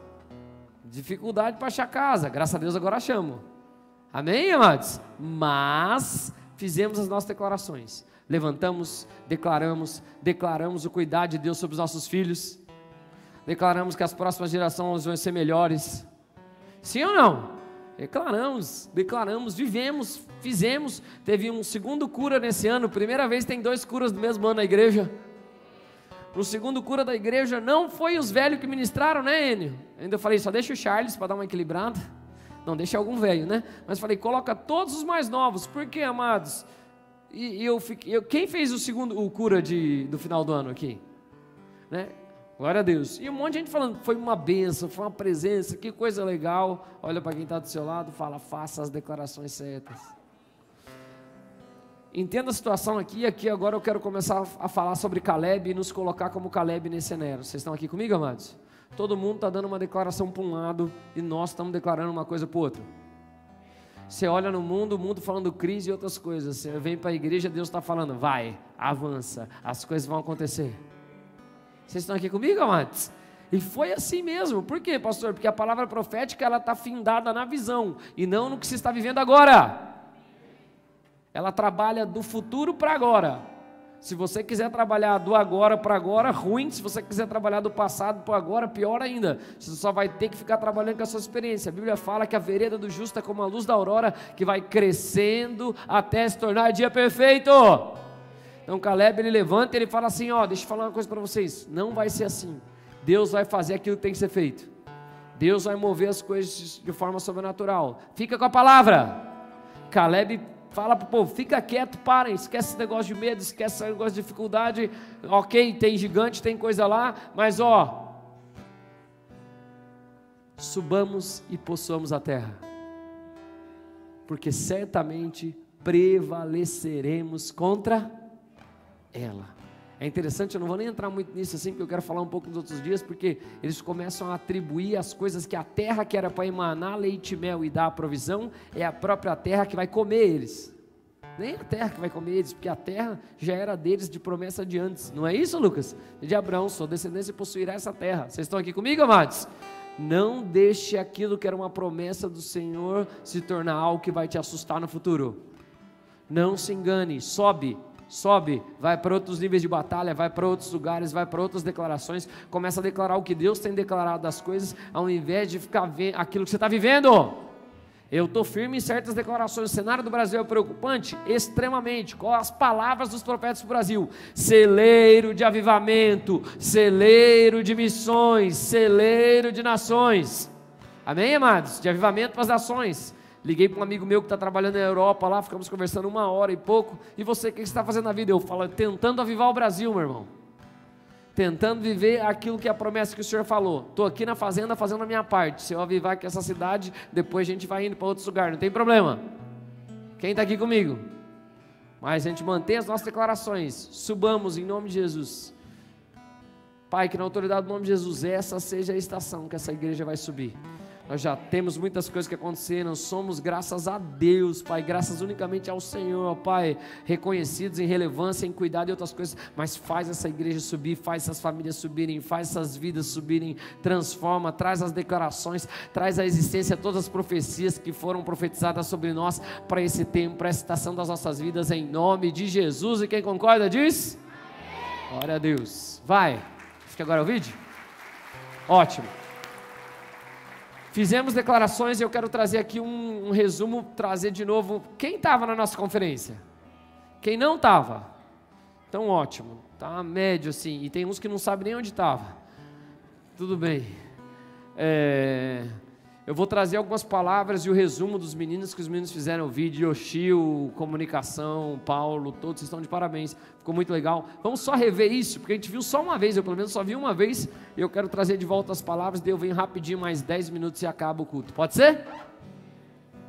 Dificuldade para achar casa, graças a Deus agora achamos. Amém, amados? Mas fizemos as nossas declarações. Levantamos, declaramos o cuidado de Deus sobre os nossos filhos. Declaramos que as próximas gerações vão ser melhores. Sim ou não? Declaramos, vivemos, fizemos. Teve um segundo cura nesse ano, primeira vez tem 2 curas no mesmo ano na igreja. No segundo cura da igreja, não foi os velhos que ministraram, né, Enio? Ainda eu falei, só deixa o Charles para dar uma equilibrada. Não, deixa algum velho, né? Mas falei, coloca todos os mais novos. Por quê, amados? Quem fez o cura do final do ano aqui? Né? Glória a Deus. E um monte de gente falando, foi uma bênção, foi uma presença, que coisa legal. Olha para quem está do seu lado, fala, faça as declarações certas. Entenda a situação aqui, agora eu quero começar a falar sobre Caleb e nos colocar como Caleb nesse cenário. Vocês estão aqui comigo, amados? Todo mundo está dando uma declaração para um lado e nós estamos declarando uma coisa para o outro. Você olha no mundo, o mundo falando crise e outras coisas. Você vem para a igreja, Deus está falando, vai, avança, as coisas vão acontecer. Vocês estão aqui comigo, amados? E foi assim mesmo. Por quê, pastor? Porque a palavra profética, ela está findada na visão e não no que se está vivendo agora. Ela trabalha do futuro para agora. Se você quiser trabalhar do agora para agora, ruim. Se você quiser trabalhar do passado para agora, pior ainda. Você só vai ter que ficar trabalhando com a sua experiência. A Bíblia fala que a vereda do justo é como a luz da aurora, que vai crescendo até se tornar dia perfeito. Então Caleb, ele levanta e ele fala assim, ó, deixa eu falar uma coisa para vocês. Não vai ser assim. Deus vai fazer aquilo que tem que ser feito. Deus vai mover as coisas de forma sobrenatural. Fica com a palavra. Caleb fala para o povo, fica quieto, parem, esquece esse negócio de medo, esquece esse negócio de dificuldade, ok, tem gigante, tem coisa lá, mas ó, subamos e possuamos a terra, porque certamente prevaleceremos contra ela. É interessante, eu não vou nem entrar muito nisso assim, porque eu quero falar um pouco dos outros dias, porque eles começam a atribuir as coisas que a terra que era para emanar leite e mel e dar a provisão, é a própria terra que vai comer eles. Nem a terra que vai comer eles, porque a terra já era deles de promessa de antes. Não é isso, Lucas? De Abraão, sua descendência possuirá essa terra. Vocês estão aqui comigo, amados? Não deixe aquilo que era uma promessa do Senhor se tornar algo que vai te assustar no futuro. Não se engane, sobe, vai para outros níveis de batalha, vai para outros lugares, vai para outras declarações, começa a declarar o que Deus tem declarado das coisas, ao invés de ficar vendo aquilo que você está vivendo. Eu estou firme em certas declarações. O cenário do Brasil é preocupante? Extremamente. Com as palavras dos profetas do Brasil: celeiro de avivamento, celeiro de missões, celeiro de nações. Amém, amados? De avivamento para as nações. Liguei para um amigo meu que está trabalhando na Europa lá, ficamos conversando 1 hora e pouco. E você, o que você está fazendo na vida? Eu falo, tentando avivar o Brasil, meu irmão. Tentando viver aquilo que é a promessa que o Senhor falou. Estou aqui na fazenda fazendo a minha parte. Se eu avivar aqui essa cidade, depois a gente vai indo para outros lugares, não tem problema. Quem está aqui comigo? Mas a gente mantém as nossas declarações. Subamos em nome de Jesus. Pai, que na autoridade do nome de Jesus, essa seja a estação que essa igreja vai subir. Nós já temos muitas coisas que aconteceram, somos, graças a Deus, Pai, graças unicamente ao Senhor, Pai, reconhecidos em relevância, em cuidado e outras coisas, mas faz essa igreja subir, faz essas famílias subirem, faz essas vidas subirem, transforma, traz as declarações, traz à existência todas as profecias que foram profetizadas sobre nós, para esse tempo, para essa estação das nossas vidas, em nome de Jesus. E quem concorda diz? Glória a Deus. Vai, acho que agora é o vídeo? Ótimo. Fizemos declarações e eu quero trazer aqui um resumo, trazer de novo. Quem estava na nossa conferência? Quem não estava? Então ótimo, tá médio assim, e tem uns que não sabem nem onde estava. Tudo bem. Eu vou trazer algumas palavras e o resumo dos meninos, que os meninos fizeram o vídeo, Yoshio, comunicação, Paulo, todos estão de parabéns, ficou muito legal. Vamos só rever isso, porque a gente viu só uma vez, eu pelo menos só vi uma vez, e eu quero trazer de volta as palavras, daí eu venho rapidinho, mais 10 minutos e acaba o culto, pode ser?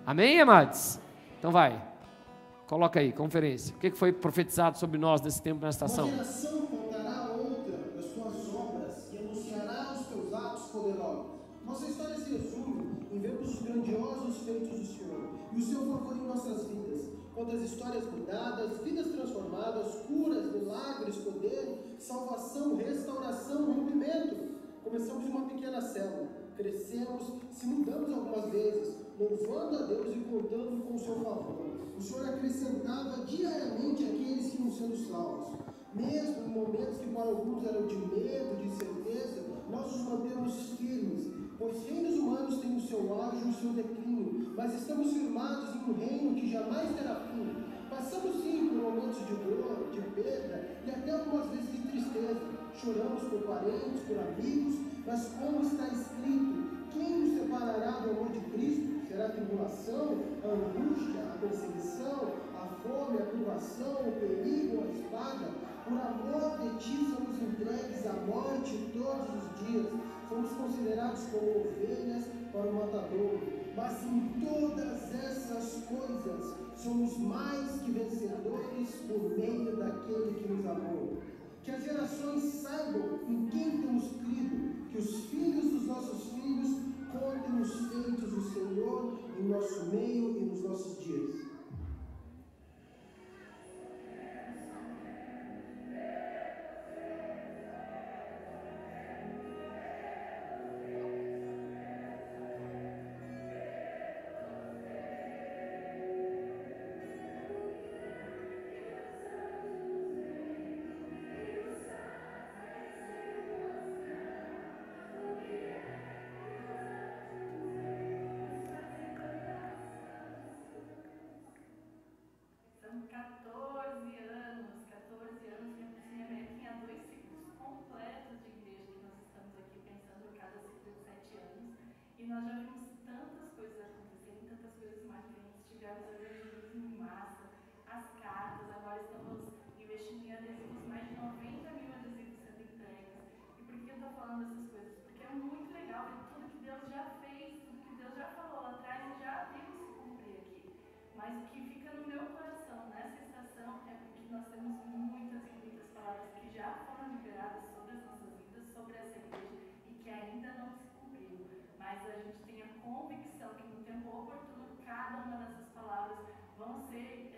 Amém, amados? Então vai, coloca aí, conferência, o que foi profetizado sobre nós nesse tempo, nessa estação? Uma geração contará a outra das tuas obras e anunciará os teus atos poderosos. Nossa história se resume em vermos os grandiosos feitos do Senhor e o seu favor em nossas vidas. Quantas histórias mudadas, vidas transformadas, curas, milagres, poder, salvação, restauração, rompimento. Começamos em uma pequena célula, crescemos, se mudamos algumas vezes, louvando a Deus e contando com o seu favor. O Senhor acrescentava diariamente aqueles que iam sendo salvos. Mesmo em momentos que para alguns eram de medo, de incerteza, nós nos mantemos firmes, pois reinos humanos têm o seu auge e o seu declínio, mas estamos firmados em um reino que jamais terá fim. Passamos sim por momentos de dor, de perda e até algumas vezes de tristeza. Choramos por parentes, por amigos, mas como está escrito, quem nos separará do amor de Cristo? Será a tribulação, a angústia, a perseguição, a fome, a privação, o perigo, a espada? Por amor de ti somos entregues à morte todos os dias. Fomos considerados como ovelhas para o matador. Mas em todas essas coisas somos mais que vencedores por meio daquele que nos amou. Que as gerações saibam em quem temos crido, que os filhos dos nossos filhos contem os feitos do Senhor em nosso meio e nos nossos dias. E nós já vimos tantas coisas acontecerem, tantas coisas marcantes. Tivemos evangelismo em massa, as cartas, agora estamos investindo em adesivos, mais de 90 mil adesivos sendo entregues. E por que eu estou falando essas coisas? Porque é muito legal ver tudo que Deus já fez, tudo que Deus já falou lá atrás e já viu se cumprir aqui. Mas o que fica no meu coração nessa estação é porque nós temos muitas e muitas palavras que já foram liberadas sobre as nossas vidas, sobre essa igreja e que ainda não se cumpriram. Mas a gente tem a convicção que no tempo oportuno cada uma dessas palavras vão ser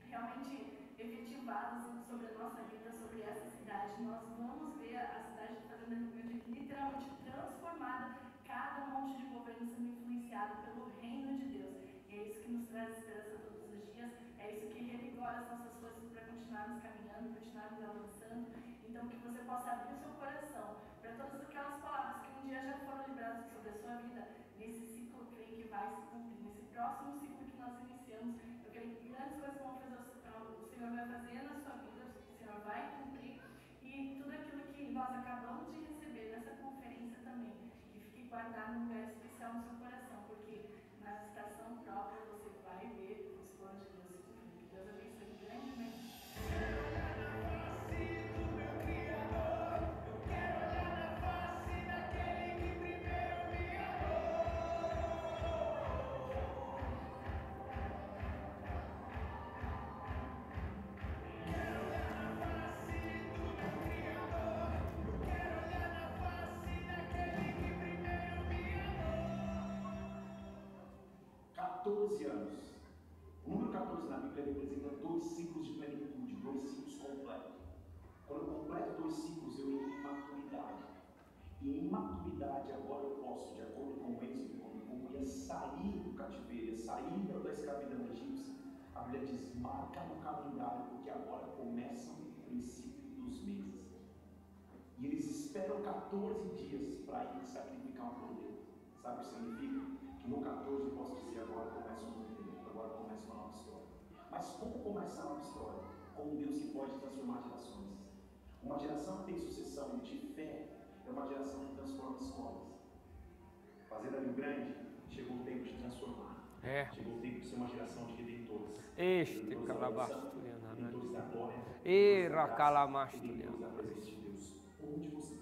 realmente efetivadas sobre a nossa vida, sobre essa cidade. Nós vamos ver a cidade de Fazenda Rio Grande literalmente transformada, cada monte de governo sendo influenciado pelo reino de Deus. E é isso que nos traz esperança todos os dias, é isso que revigora as nossas forças para continuarmos caminhando, continuarmos avançando. Então que você possa abrir o seu coração para todas aquelas palavras que um dia já foram liberadas sobre a sua vida, nesse ciclo eu creio que vai se cumprir, nesse próximo ciclo que nós iniciamos, eu creio que grandes coisas vão fazer, o Senhor vai fazer na sua vida, o Senhor vai cumprir, e tudo aquilo que nós acabamos de receber nessa conferência também, que fique guardado num lugar especial no seu coração, porque na estação própria você vai ver os planos de Deus se cumprindo. Que Deus abençoe grandemente. Anos. O número 14 na Bíblia representa 2 ciclos de plenitude, 2 ciclos completos. Quando eu completo 2 ciclos, eu entro em maturidade. E em maturidade, agora eu posso, de acordo com o Êxodo, quando eu ia sair do cativeiro, ia sair da escravidão egípcia, a Bíblia diz: marca no calendário, porque agora começam o princípio dos meses. E eles esperam 14 dias para ir sacrificar um cordeiro. Sabe o que significa? Que no 14 eu posso dizer: agora começa um novo tempo, agora começa uma nova história. Mas como começar uma nova história? Com um Deus que pode transformar gerações. Uma geração que tem sucessão de fé é uma geração que transforma escolas. Fazenda Rio Grande, chegou o tempo de transformar. Chegou o tempo de ser uma geração de redentores. Este calabasturiana. Redentores da glória. Era calabasturiana. Da presença de Deus. Onde você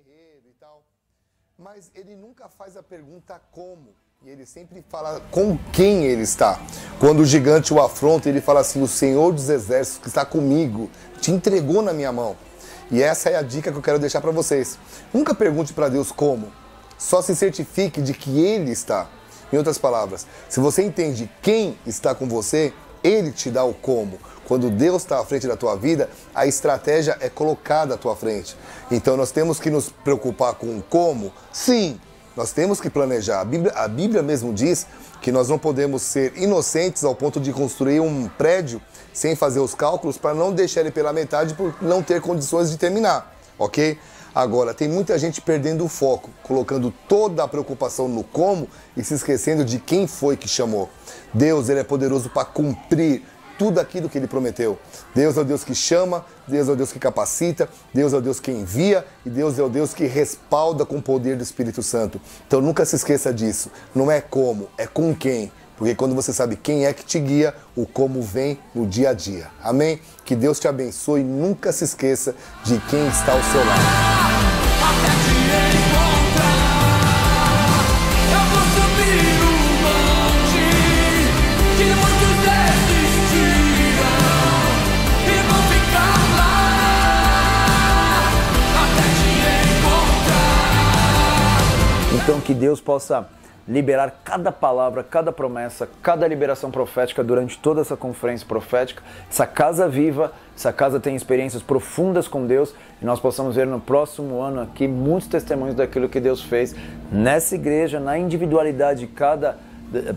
guerreiro e tal. Mas ele nunca faz a pergunta como. E ele sempre fala com quem ele está. Quando o gigante o afronta, ele fala assim: o Senhor dos Exércitos que está comigo te entregou na minha mão. E essa é a dica que eu quero deixar para vocês. Nunca pergunte para Deus como. Só se certifique de que Ele está. Em outras palavras, se você entende quem está com você, Ele te dá o como. Quando Deus está à frente da tua vida, a estratégia é colocada à tua frente. Então nós temos que nos preocupar com o como? Sim, nós temos que planejar. A Bíblia mesmo diz que nós não podemos ser inocentes ao ponto de construir um prédio sem fazer os cálculos para não deixar ele pela metade por não ter condições de terminar, ok? Agora, tem muita gente perdendo o foco, colocando toda a preocupação no como e se esquecendo de quem foi que chamou. Deus, Ele é poderoso para cumprir tudo aquilo que Ele prometeu. Deus é o Deus que chama, Deus é o Deus que capacita, Deus é o Deus que envia e Deus é o Deus que respalda com o poder do Espírito Santo. Então nunca se esqueça disso. Não é como, é com quem. Porque quando você sabe quem é que te guia, o como vem no dia a dia. Amém? Que Deus te abençoe e nunca se esqueça de quem está ao seu lado. Até te encontrar, eu vou subir o monte que muitos desistiram e vão ficar lá até te encontrar. Então que Deus possa liberar cada palavra, cada promessa, cada liberação profética durante toda essa conferência profética. Essa casa viva, essa casa tem experiências profundas com Deus e nós possamos ver no próximo ano aqui muitos testemunhos daquilo que Deus fez nessa igreja, na individualidade de cada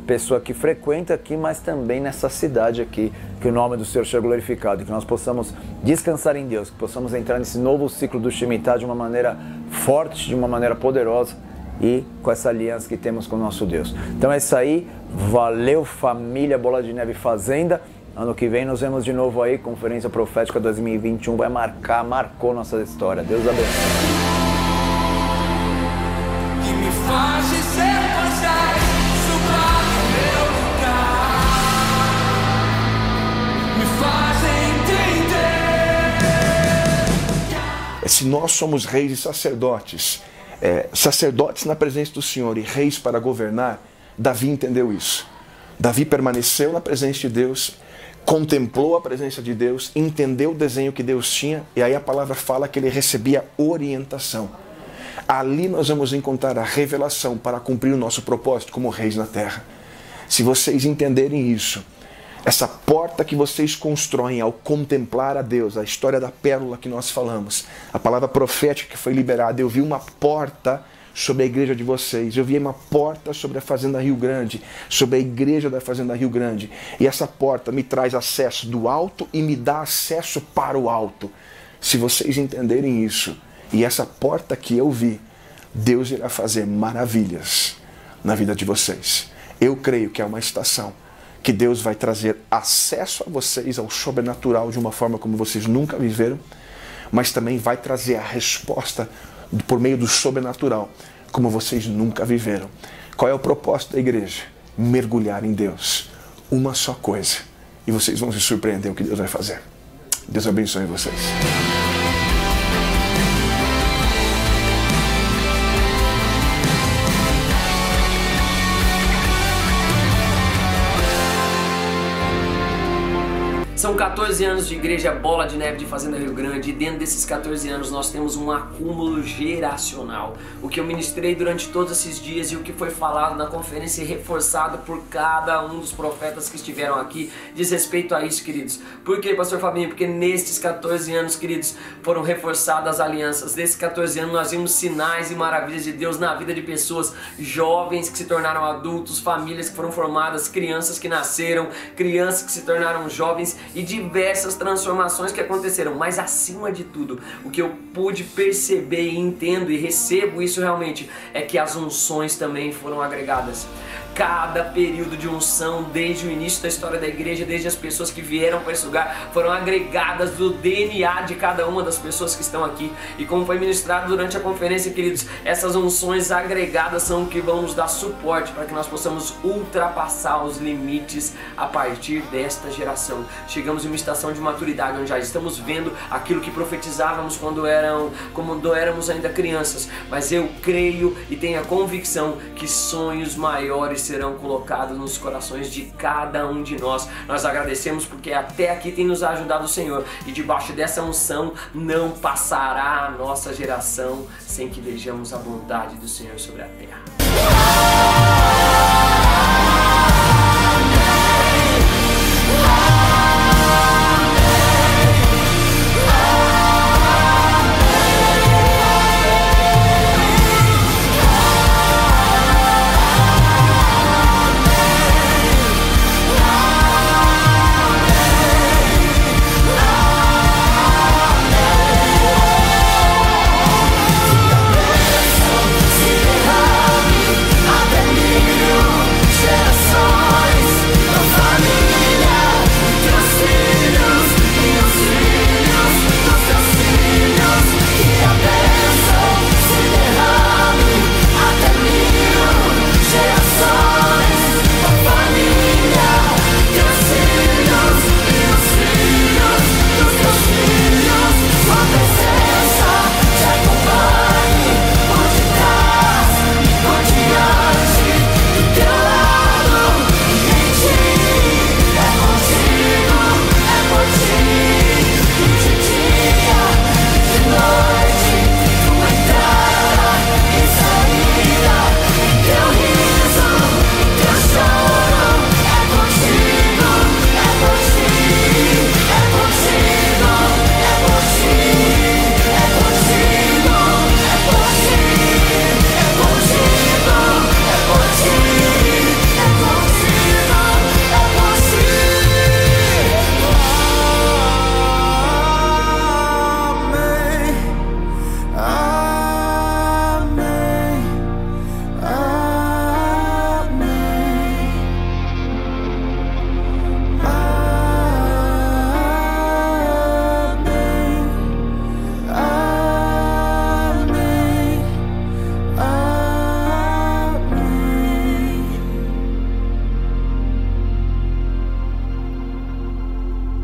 pessoa que frequenta aqui, mas também nessa cidade aqui, que o nome do Senhor seja glorificado, que nós possamos descansar em Deus, que possamos entrar nesse novo ciclo do Shemitah de uma maneira forte, de uma maneira poderosa, e com essa aliança que temos com o nosso Deus. Então é isso aí, valeu família Bola de Neve Fazenda. Ano que vem nos vemos de novo aí, Conferência Profética 2021 vai marcou nossa história. Deus abençoe. Que me faz ser mais sublime meu lugar, me faz entender. Se nós somos reis e sacerdotes, sacerdotes na presença do Senhor e reis para governar, Davi entendeu isso. Davi permaneceu na presença de Deus, contemplou a presença de Deus, entendeu o desenho que Deus tinha, e aí a palavra fala que ele recebia orientação. Ali nós vamos encontrar a revelação para cumprir o nosso propósito como reis na terra. Se vocês entenderem isso, essa porta que vocês constroem ao contemplar a Deus, a história da pérola que nós falamos, a palavra profética que foi liberada, eu vi uma porta sobre a igreja de vocês, eu vi uma porta sobre a Fazenda Rio Grande, sobre a igreja da Fazenda Rio Grande, e essa porta me traz acesso do alto e me dá acesso para o alto. Se vocês entenderem isso, e essa porta que eu vi, Deus irá fazer maravilhas na vida de vocês. Eu creio que é uma estação que Deus vai trazer acesso a vocês ao sobrenatural de uma forma como vocês nunca viveram, mas também vai trazer a resposta por meio do sobrenatural, como vocês nunca viveram. Qual é o propósito da igreja? Mergulhar em Deus. Uma só coisa. E vocês vão se surpreender o que Deus vai fazer. Deus abençoe vocês. São 14 anos de igreja Bola de Neve de Fazenda Rio Grande e dentro desses 14 anos nós temos um acúmulo geracional. O que eu ministrei durante todos esses dias e o que foi falado na conferência e reforçado por cada um dos profetas que estiveram aqui diz respeito a isso, queridos. Por quê, pastor Fabinho? Porque nestes 14 anos, queridos, foram reforçadas as alianças. Nesses 14 anos nós vimos sinais e maravilhas de Deus na vida de pessoas, jovens que se tornaram adultos, famílias que foram formadas, crianças que nasceram, crianças que se tornaram jovens, e diversas transformações que aconteceram, mas acima de tudo, o que eu pude perceber e entendo e recebo isso realmente, é que as unções também foram agregadas. cada período de unção, desde o início da história da igreja, desde as pessoas que vieram para esse lugar, foram agregadas do DNA de cada uma das pessoas que estão aqui. E como foi ministrado durante a conferência, queridos, essas unções agregadas são o que vão nos dar suporte para que nós possamos ultrapassar os limites a partir desta geração. Chegamos em uma estação de maturidade onde já estamos vendo aquilo que profetizávamos quando éramos ainda crianças, mas eu creio e tenho a convicção que sonhos maiores serão colocados nos corações de cada um de nós. Nós agradecemos porque até aqui tem nos ajudado o Senhor, e debaixo dessa unção não passará a nossa geração sem que vejamos a bondade do Senhor sobre a terra.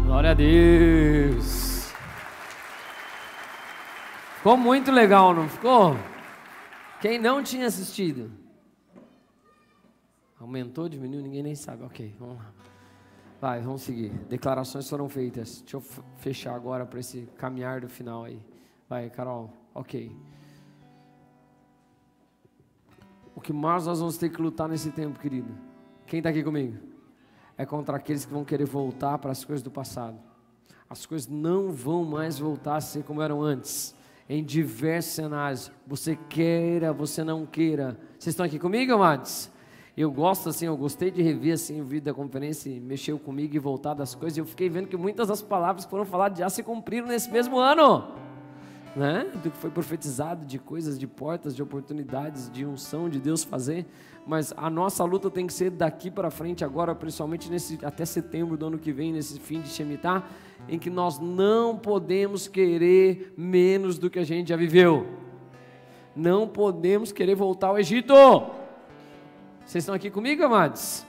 Glória a Deus. Ficou muito legal, não ficou? Quem não tinha assistido? Aumentou, diminuiu, ninguém nem sabe. Ok, vamos lá. Vai, vamos seguir. Declarações foram feitas. Deixa eu fechar agora para esse caminhar do final aí. Vai, Carol. Ok. O que mais nós vamos ter que lutar nesse tempo, querido? Quem está aqui comigo? É contra aqueles que vão querer voltar para as coisas do passado. As coisas não vão mais voltar a ser como eram antes. Em diversos cenários. Você queira, você não queira. Vocês estão aqui comigo, amados? Eu gosto assim, eu gostei de rever assim o vídeo da conferência, e mexeu comigo e voltar das coisas. E eu fiquei vendo que muitas das palavras que foram faladas já se cumpriram nesse mesmo ano. Né? Do que foi profetizado, de coisas, de portas, de oportunidades, de unção de Deus fazer. Mas a nossa luta tem que ser daqui para frente agora, principalmente até setembro do ano que vem, nesse fim de Shemitah, em que nós não podemos querer menos do que a gente já viveu. Não podemos querer voltar ao Egito. Vocês estão aqui comigo, amados?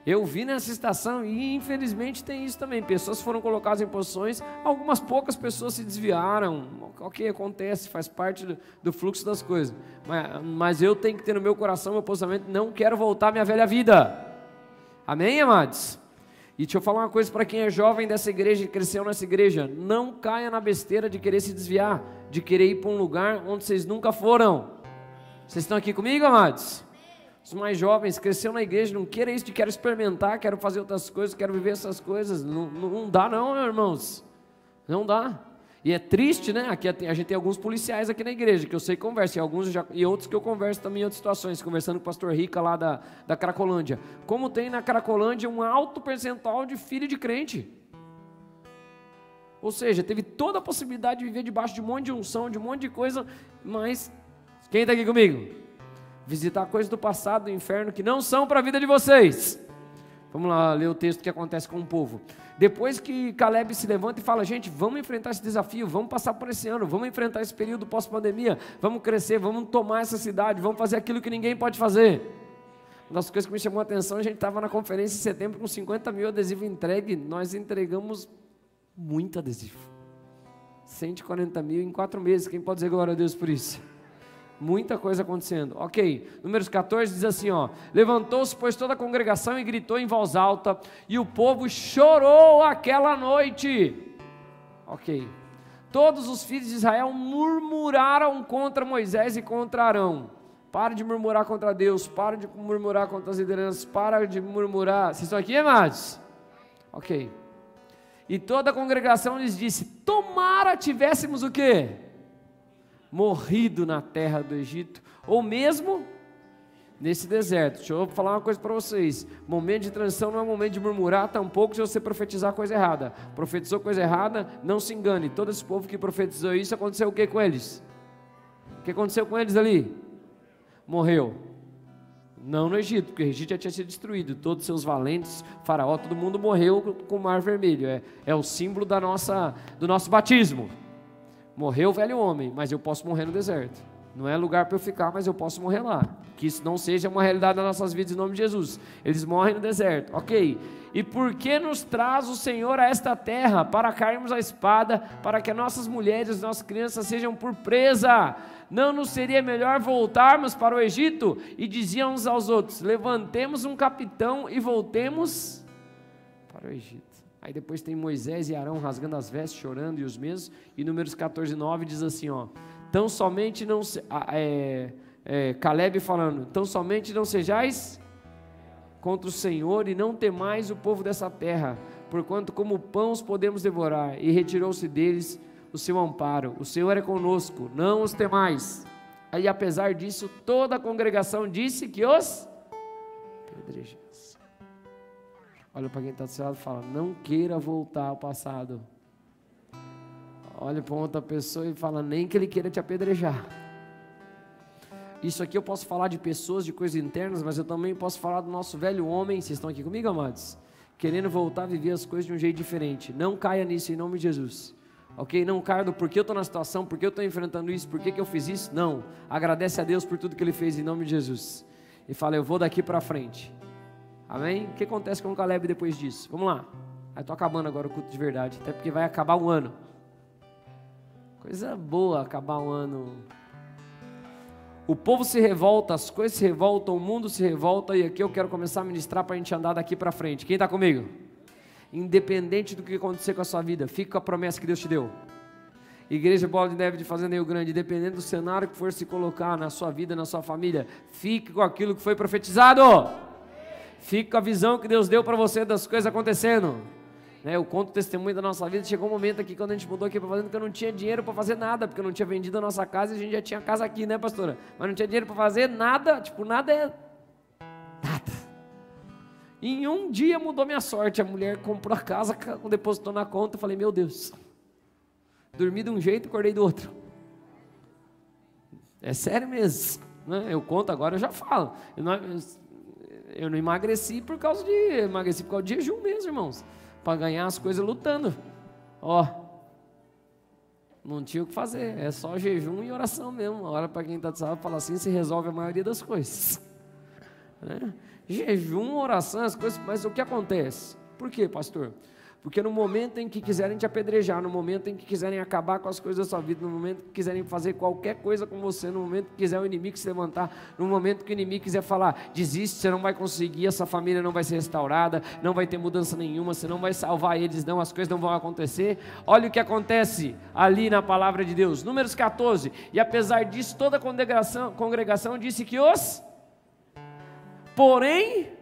Eu vi nessa estação e infelizmente tem isso também. Pessoas foram colocadas em posições, algumas poucas pessoas se desviaram. Ok, acontece, faz parte do fluxo das coisas. Mas eu tenho que ter no meu coração, meu posicionamento, não quero voltar à minha velha vida. Amém, amados? E deixa eu falar uma coisa para quem é jovem dessa igreja e cresceu nessa igreja. Não caia na besteira de querer se desviar, de querer ir para um lugar onde vocês nunca foram. Vocês estão aqui comigo, amados? Os mais jovens, cresceu na igreja, não queira isso de quero experimentar, quero fazer outras coisas, quero viver essas coisas. Não dá não, meus irmãos. Não dá. E é triste, né? Aqui a gente tem alguns policiais aqui na igreja, que eu sei que conversam, e outros que eu converso também em outras situações, conversando com o pastor Rica lá da Cracolândia. Como tem na Cracolândia um alto percentual de filho de crente. Ou seja, teve toda a possibilidade de viver debaixo de um monte de unção, de um monte de coisa, mas quem está aqui comigo? visitar coisas do passado, do inferno, que não são para a vida de vocês. Vamos lá ler o texto que acontece com o povo. Depois que Caleb se levanta e fala, gente, vamos enfrentar esse desafio, vamos passar por esse ano, vamos enfrentar esse período pós-pandemia, vamos crescer, vamos tomar essa cidade, vamos fazer aquilo que ninguém pode fazer. Uma das coisas que me chamou a atenção, a gente estava na conferência em setembro com 50 mil adesivos entregue, nós entregamos muito adesivo. 140 mil em 4 meses, quem pode dizer glória a Deus por isso? Muita coisa acontecendo. Ok, Números 14 diz assim, ó, levantou-se, pois, toda a congregação e gritou em voz alta, e o povo chorou aquela noite. Ok, todos os filhos de Israel murmuraram contra Moisés e contra Arão. Para de murmurar contra Deus, para de murmurar contra as lideranças, para de murmurar. Vocês estão aqui, amados? Ok. E toda a congregação lhes disse, tomara tivéssemos o quê? Morrido na terra do Egito, ou mesmo nesse deserto. Deixa eu falar uma coisa para vocês, momento de transição não é momento de murmurar, tampouco se você profetizar coisa errada. Profetizou coisa errada, não se engane, todo esse povo que profetizou isso, aconteceu o que com eles? O que aconteceu com eles ali? Morreu. Não no Egito, porque o Egito já tinha sido destruído, todos os seus valentes, faraó, todo mundo morreu com o mar vermelho, é o símbolo do nosso batismo. Morreu o velho homem, mas eu posso morrer no deserto. Não é lugar para eu ficar, mas eu posso morrer lá. Que isso não seja uma realidade das nossas vidas em nome de Jesus. Eles morrem no deserto, ok. E por que nos traz o Senhor a esta terra? Para cairmos a espada, para que nossas mulheres, nossas crianças sejam por presa. Não nos seria melhor voltarmos para o Egito? E diziam uns aos outros, levantemos um capitão e voltemos para o Egito. Aí depois tem Moisés e Arão rasgando as vestes, chorando e os mesmos. E Números 14, 9 diz assim, ó, tão somente não Caleb falando, tão somente não sejais contra o Senhor e não temais o povo dessa terra, porquanto como pão os podemos devorar. E retirou-se deles o seu amparo. O Senhor é conosco, não os temais. Aí apesar disso, toda a congregação disse que os apedrejasse. Olha para quem está do seu lado e fala, não queira voltar ao passado. Olha para outra pessoa e fala, nem que ele queira te apedrejar. Isso aqui eu posso falar de pessoas, de coisas internas, mas eu também posso falar do nosso velho homem, vocês estão aqui comigo, amados? Querendo voltar a viver as coisas de um jeito diferente. Não caia nisso em nome de Jesus. Ok? Não caia do porquê eu estou na situação, porquê eu estou enfrentando isso, porquê que eu fiz isso. Não. Agradece a Deus por tudo que Ele fez em nome de Jesus. E fala, eu vou daqui para frente. Amém? O que acontece com o Caleb depois disso? Vamos lá. Eu estou acabando agora o culto de verdade, até porque vai acabar um ano. Coisa boa acabar um ano. O povo se revolta, as coisas se revoltam, o mundo se revolta, e aqui eu quero começar a ministrar para a gente andar daqui para frente. Quem está comigo? Independente do que acontecer com a sua vida, fique com a promessa que Deus te deu. Igreja Bola de Neve de Fazenda Rio Grande, dependendo do cenário que for se colocar na sua vida, na sua família, fique com aquilo que foi profetizado. Fique com a visão que Deus deu para você das coisas acontecendo. Eu conto o testemunho da nossa vida. Chegou um momento aqui, quando a gente mudou aqui para Fazenda, que eu não tinha dinheiro para fazer nada, porque eu não tinha vendido a nossa casa e a gente já tinha casa aqui, né, pastora? Mas não tinha dinheiro para fazer nada, tipo, nada é nada. Em um dia mudou minha sorte. A mulher comprou a casa, depositou na conta. Eu falei, meu Deus, dormi de um jeito, acordei do outro. É sério mesmo, né? Eu conto agora, eu já falo. Eu não emagreci por causa de jejum mesmo, irmãos. Para ganhar as coisas lutando. Não tinha o que fazer. É só jejum e oração mesmo. Ora para quem está de sábado, fala assim, se resolve a maioria das coisas. Né? Jejum, oração, as coisas. Mas o que acontece? Por quê, pastor? Porque no momento em que quiserem te apedrejar, no momento em que quiserem acabar com as coisas da sua vida, no momento que quiserem fazer qualquer coisa com você, no momento que quiser o inimigo se levantar, no momento que o inimigo quiser falar, desiste, você não vai conseguir, essa família não vai ser restaurada, não vai ter mudança nenhuma, você não vai salvar eles, não, as coisas não vão acontecer. Olha o que acontece ali na palavra de Deus, Números 14, e apesar disso, toda a congregação disse que porém,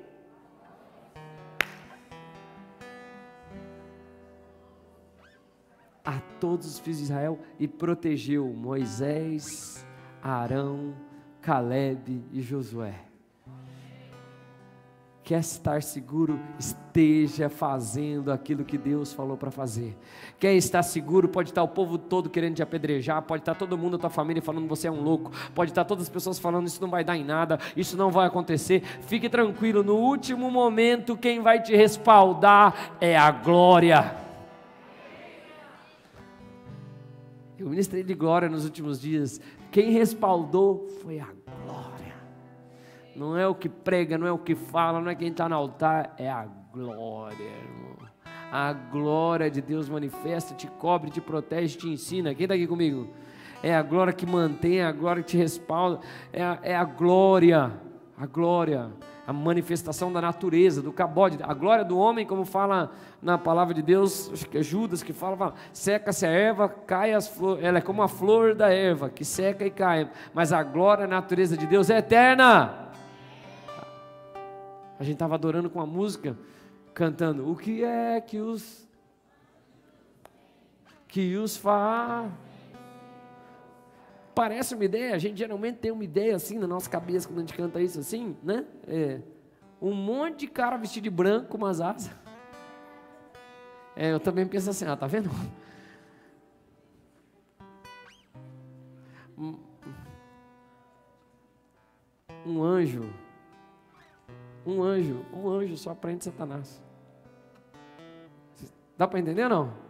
a todos os filhos de Israel, e protegeu Moisés, Arão, Caleb e Josué. Quer estar seguro? Esteja fazendo aquilo que Deus falou para fazer. Quer estar seguro? Pode estar o povo todo querendo te apedrejar, pode estar todo mundo da tua família falando que você é um louco, pode estar todas as pessoas falando isso não vai dar em nada, isso não vai acontecer. Fique tranquilo, no último momento quem vai te respaldar é a glória. Eu ministrei de glória nos últimos dias. Quem respaldou foi a glória. Não é o que prega, não é o que fala, não é quem está no altar, é a glória, irmão. A glória de Deus manifesta, te cobre, te protege, te ensina. Quem está aqui comigo? É a glória que mantém, é a glória que te respalda, é a glória, a manifestação da natureza, do cabode, a glória do homem, como fala na palavra de Deus, acho que é Judas que fala, seca-se a erva, cai as flores, ela é como a flor da erva, que seca e cai, mas a glória, a natureza de Deus é eterna. A gente estava adorando com a música, cantando, o que é que os faz? Parece uma ideia, a gente geralmente tem uma ideia assim na nossa cabeça quando a gente canta isso assim, né? Um monte de cara vestido de branco com umas asas. Eu também penso assim, tá vendo? Um anjo só prende Satanás. Dá para entender ou não?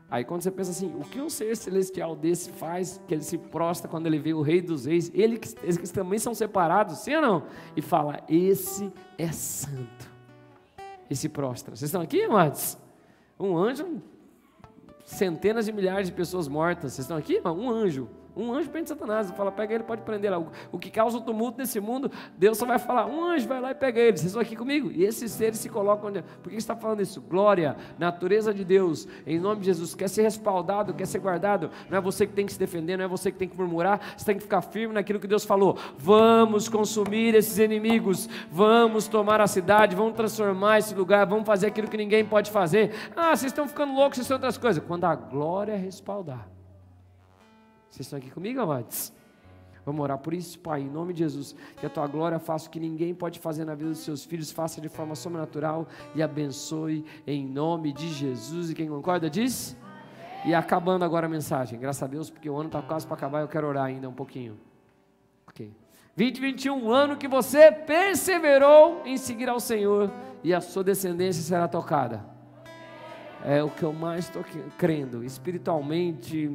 Aí quando você pensa assim, o que um ser celestial desse faz, que ele se prostra quando ele vê o Rei dos Reis, eles também são separados, sim ou não? E fala, esse é santo. E se prostra. Vocês estão aqui, amados? Um anjo, centenas de milhares de pessoas mortas. Vocês estão aqui? Um anjo prende Satanás e fala, pega ele, pode prender lá. O que causa o tumulto nesse mundo, Deus só vai falar, um anjo vai lá e pega ele. Vocês estão aqui comigo? E esses seres se colocam onde? Por que você está falando isso? Glória, natureza de Deus, em nome de Jesus, quer ser respaldado, quer ser guardado, não é você que tem que se defender, não é você que tem que murmurar, você tem que ficar firme naquilo que Deus falou. Vamos consumir esses inimigos, vamos tomar a cidade, vamos transformar esse lugar, vamos fazer aquilo que ninguém pode fazer. Vocês estão ficando loucos, vocês são outras coisas. Quando a glória respaldar. Vocês estão aqui comigo, amados? Vamos orar por isso, Pai, em nome de Jesus, que a Tua glória faça o que ninguém pode fazer na vida dos seus filhos, faça de forma sobrenatural e abençoe em nome de Jesus. E quem concorda diz? E acabando agora a mensagem, graças a Deus, porque o ano está quase para acabar, eu quero orar ainda um pouquinho. Ok. 2021, ano que você perseverou em seguir ao Senhor e a sua descendência será tocada. É o que eu mais estou crendo, espiritualmente,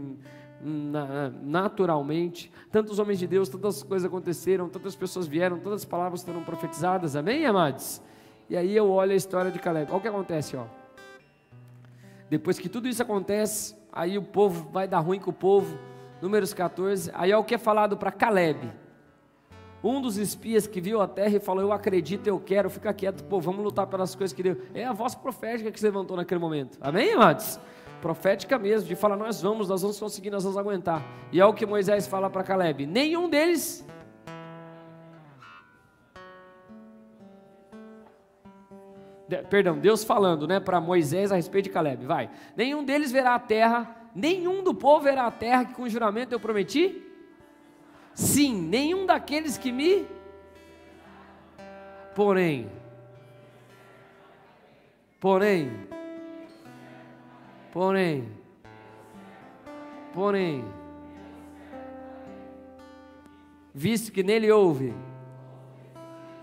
naturalmente. Tantos homens de Deus, tantas coisas aconteceram, tantas pessoas vieram, tantas palavras foram profetizadas, amém, amados? E aí eu olho a história de Caleb. Olha o que acontece, depois que tudo isso acontece, aí o povo vai dar ruim com o povo. Números 14, aí é o que é falado para Caleb, um dos espias que viu a terra e falou, eu acredito, eu quero, fica quieto, pô, vamos lutar pelas coisas que Deus... É a voz profética que se levantou naquele momento, amém, amados? Profética mesmo, de falar, nós vamos conseguir, nós vamos aguentar. E é o que Moisés fala para Caleb, nenhum deles Deus falando, para Moisés a respeito de Caleb, vai, nenhum deles verá a terra, nenhum do povo verá a terra que com juramento eu prometi, sim, nenhum daqueles que me, porém, visto que nele houve,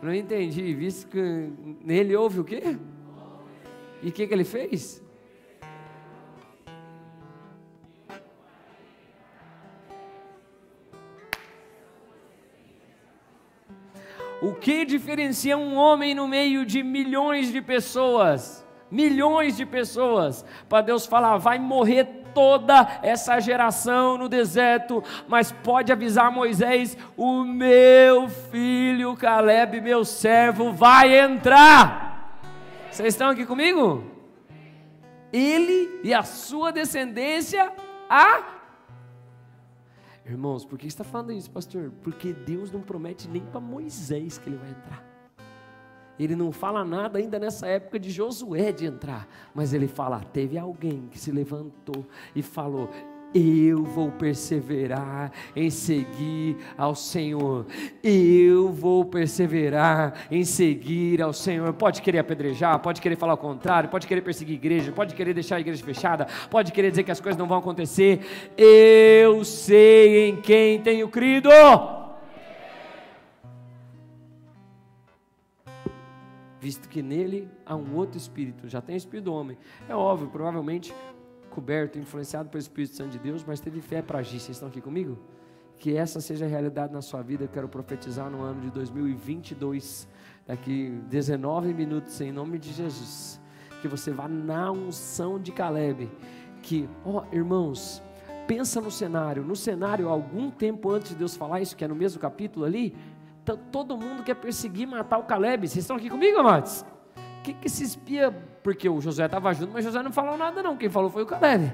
não entendi, visto que nele houve o quê? E o que ele fez? O que diferencia um homem no meio de milhões de pessoas? Para Deus falar, vai morrer toda essa geração no deserto, mas pode avisar Moisés, o meu filho Caleb, meu servo, vai entrar. Vocês estão aqui comigo? Ele e a sua descendência, Irmãos, por que você está falando isso, pastor? Porque Deus não promete nem para Moisés que ele vai entrar. Ele não fala nada ainda nessa época de Josué de entrar, mas ele fala, teve alguém que se levantou e falou, eu vou perseverar em seguir ao Senhor. Eu vou perseverar em seguir ao Senhor. Pode querer apedrejar, pode querer falar o contrário, pode querer perseguir a igreja, pode querer deixar a igreja fechada, pode querer dizer que as coisas não vão acontecer. Eu sei em quem tenho crido. Visto que nele há um outro espírito, já tem o espírito do homem. É óbvio, provavelmente coberto, influenciado pelo Espírito Santo de Deus, mas teve fé para agir. Vocês estão aqui comigo? Que essa seja a realidade na sua vida. Eu quero profetizar no ano de 2022, daqui 19 minutos, em nome de Jesus, que você vá na unção de Caleb. Que, irmãos, pensa no cenário, algum tempo antes de Deus falar isso, que é no mesmo capítulo ali, todo mundo quer perseguir, matar o Caleb. Vocês estão aqui comigo, amados? O que se espia? Porque o Josué estava junto, mas Josué não falou nada não, quem falou foi o Caleb.